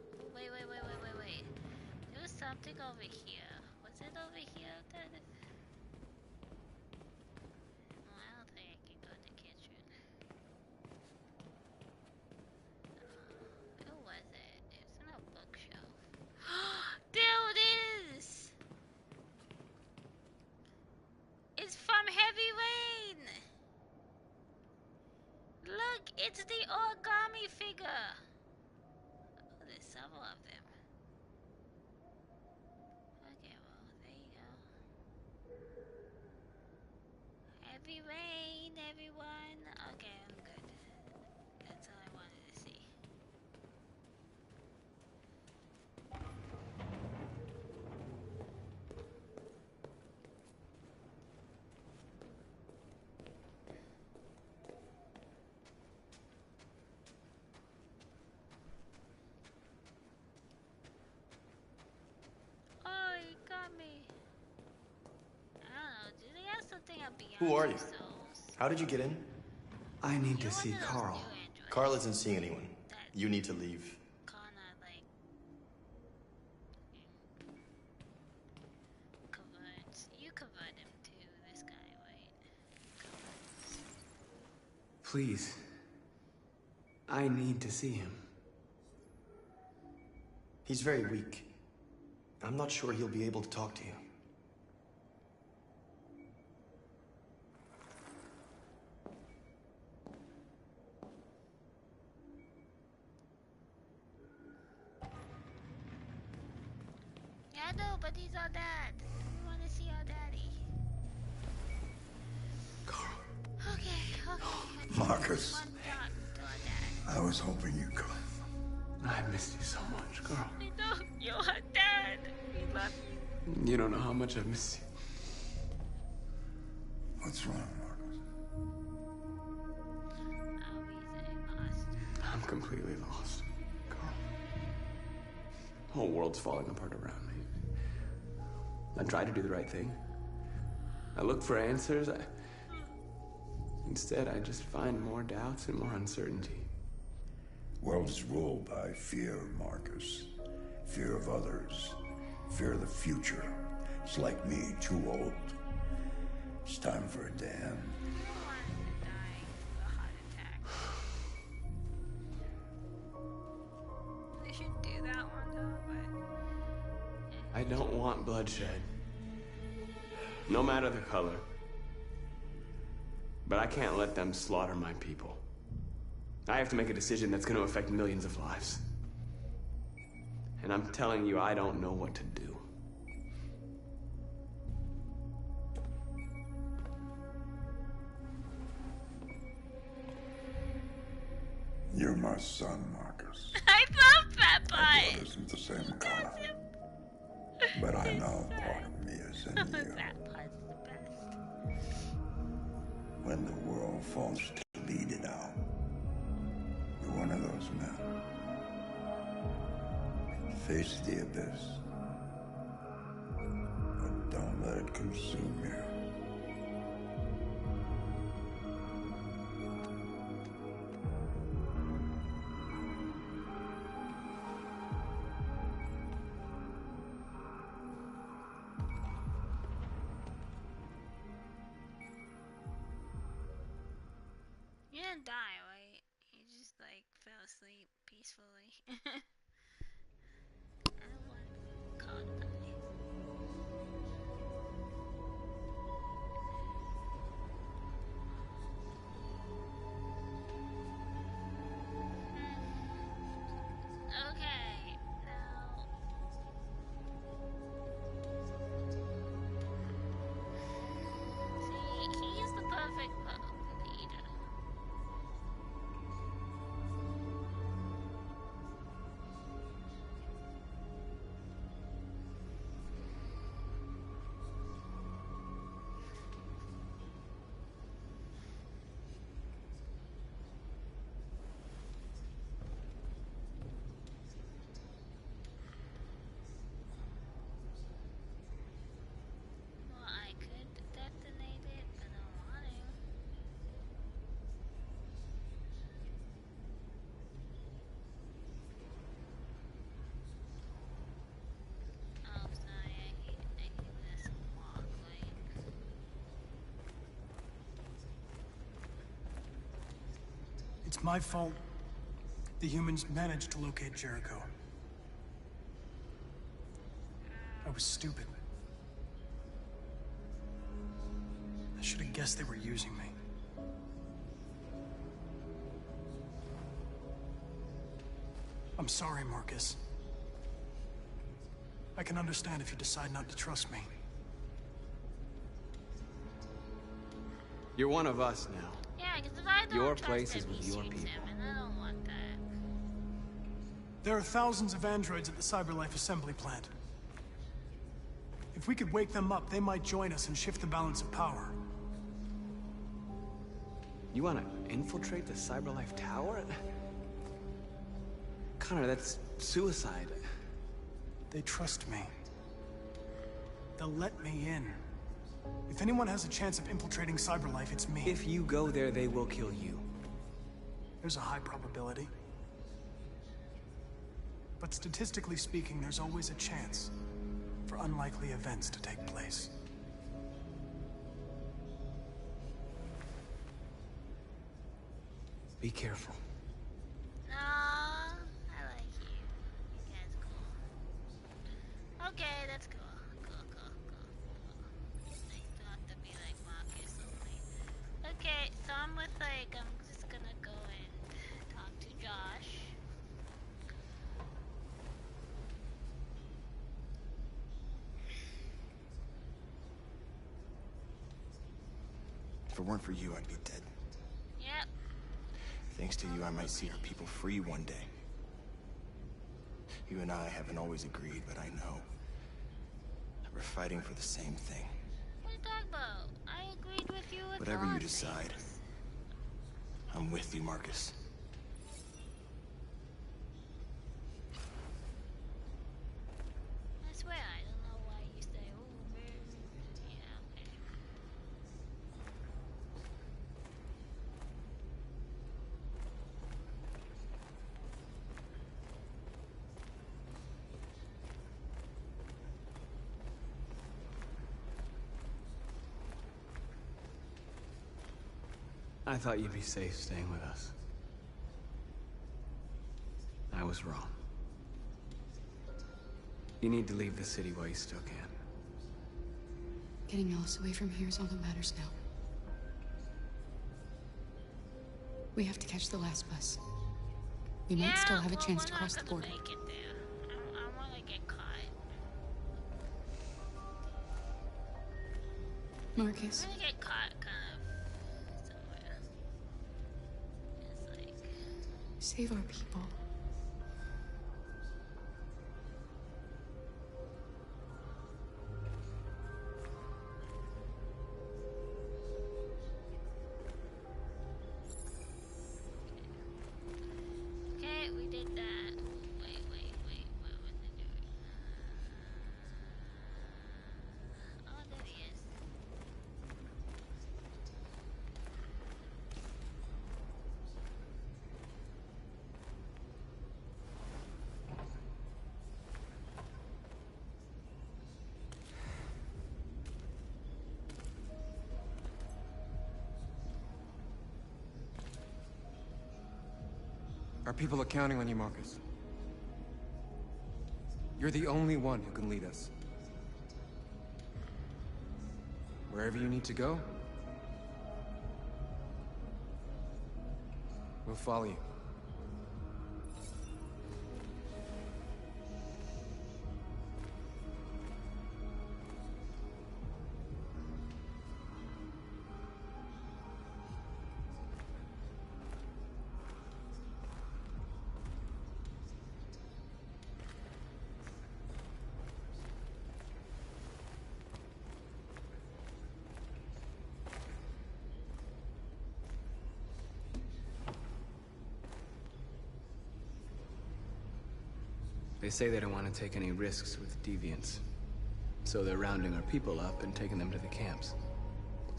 Wait. There was something over here. Was it over here? Oh, I don't think I can go to the kitchen. Who was it? It was in a bookshelf. There it is! It's from Heavy Rain! Look, it's the origami figure! Oh, there's several of them. Okay, well, there you go. Heavy Rain, everyone! Okay, I'm good. That's all I wanted to see. Oh, you got me. I don't know, do they have something up beyond Who are you? themselves? How did you get in? I need to see Carl. Carl isn't seeing anyone. You need to leave. Kinda like converts. You convert him to this guy, right? Please. I need to see him. He's very weak. I'm not sure he'll be able to talk to you. Yeah, I know, but he's our dad. We want to see our daddy. Carl. Okay. Marcus. One shot to our dad. I was hoping you'd come. I missed you so much, Carl. We know you're our dad. We love you. You don't know how much I miss you. What's wrong, Marcus? Oh, he's lost. I'm completely lost, Carl. The whole world's falling apart around me. I try to do the right thing. I look for answers. Instead, I just find more doubts and more uncertainty. World is ruled by fear, Marcus. Fear of others. Fear of the future. It's like me, too old. It's time for a dam. They should do that one though, but I don't want bloodshed. No matter the color. But I can't let them slaughter my people. I have to make a decision that's going to affect millions of lives. And I'm telling you, I don't know what to do. You're my son, Marcus. I love Peppa. Our blood isn't the same color. But I know part of me is in you. When the world falls to lead it out, you're one of those men. Face the abyss. But don't let it consume you. didn't die, right? He just like fell asleep peacefully. I don't want Carl to die. Okay, now. See, he's the perfect leader. Well, I could detonate it, but I don't want to. Oh, sorry, I hate this walkway. It's my fault. The humans managed to locate Jericho. I was stupid. I should have guessed they were using me. I'm sorry, Marcus. I can understand if you decide not to trust me. You're one of us now. Yeah, because if I don't Your trust place him, is with he your shoots people. him, and I don't want that. There are thousands of androids at the CyberLife assembly plant. If we could wake them up, they might join us and shift the balance of power. You want to infiltrate the CyberLife tower? Connor, that's suicide. They trust me. They'll let me in. If anyone has a chance of infiltrating CyberLife, it's me. If you go there, they will kill you. There's a high probability. But statistically speaking, there's always a chance for unlikely events to take place. Be careful. No, I like you. You guys cool. Okay, that's cool. Cool. They still have to be like Marcus only. Okay, so I'm just gonna go and talk to Josh. If it weren't for you, I'd be dead. Yep. Thanks to you, I might see our people free one day. You and I haven't always agreed, but I know that we're fighting for the same thing. What are you talking about? I agreed with you with Whatever all you decide, things. I'm with you, Marcus. I swear, I don't know why you say, oh, man. Yeah, okay. I thought you'd be safe staying with us. I was wrong. You need to leave the city while you still can. Getting Alice away from here is all that matters now. We have to catch the last bus. We might still have a chance to cross the border. Make it there. I want to get caught. Marcus. I'm gonna get caught kind of somewhere. It's like... Save our people. Okay, we did that. Wait, what was it doing? Oh, there he is. Our people are counting on you, Marcus. You're the only one who can lead us. Wherever you need to go, we'll follow you. They say they don't want to take any risks with deviants. So they're rounding our people up and taking them to the camps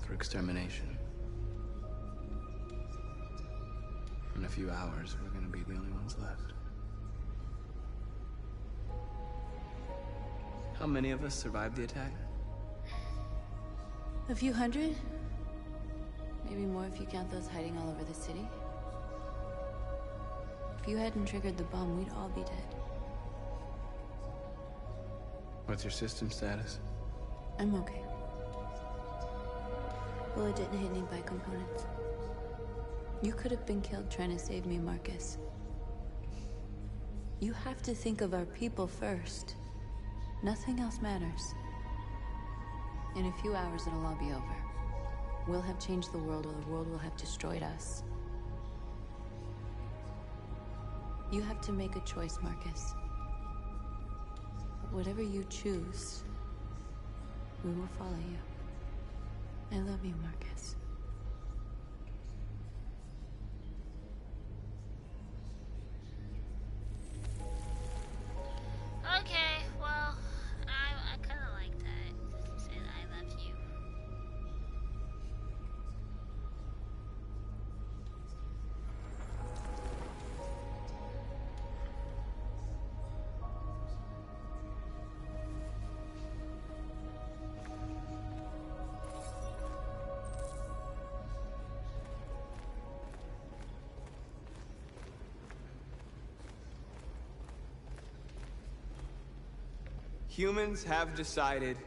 for extermination. In a few hours, we're gonna be the only ones left. How many of us survived the attack? A few hundred? Maybe more if you count those hiding all over the city. If you hadn't triggered the bomb, we'd all be dead. What's your system status? I'm okay. Bullet didn't hit any bicomponents. You could have been killed trying to save me, Marcus. You have to think of our people first. Nothing else matters. In a few hours, it'll all be over. We'll have changed the world, or the world will have destroyed us. You have to make a choice, Marcus. Whatever you choose, we will follow you. I love you, Marcus. Okay, well, I kind of like that. Say that I love you. Humans have decided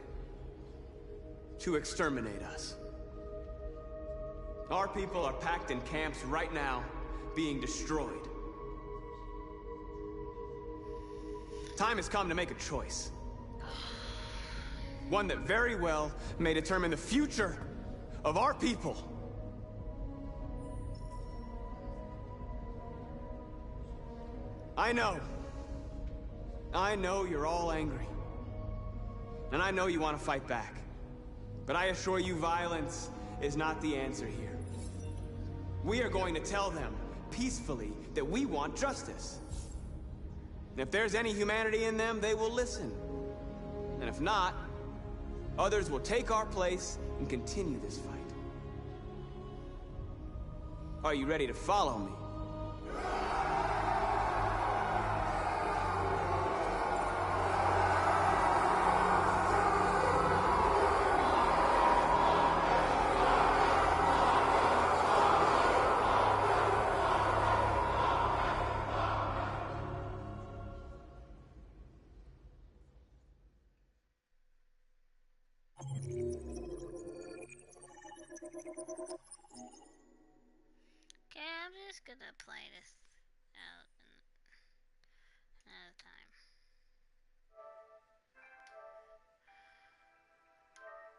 to exterminate us. Our people are packed in camps right now, being destroyed. Time has come to make a choice. One that very well may determine the future of our people. I know you're all angry. And I know you want to fight back. But I assure you, violence is not the answer here. We are going to tell them, peacefully, that we want justice. And if there's any humanity in them, they will listen. And if not, others will take our place and continue this fight. Are you ready to follow me? Okay, I'm just gonna play this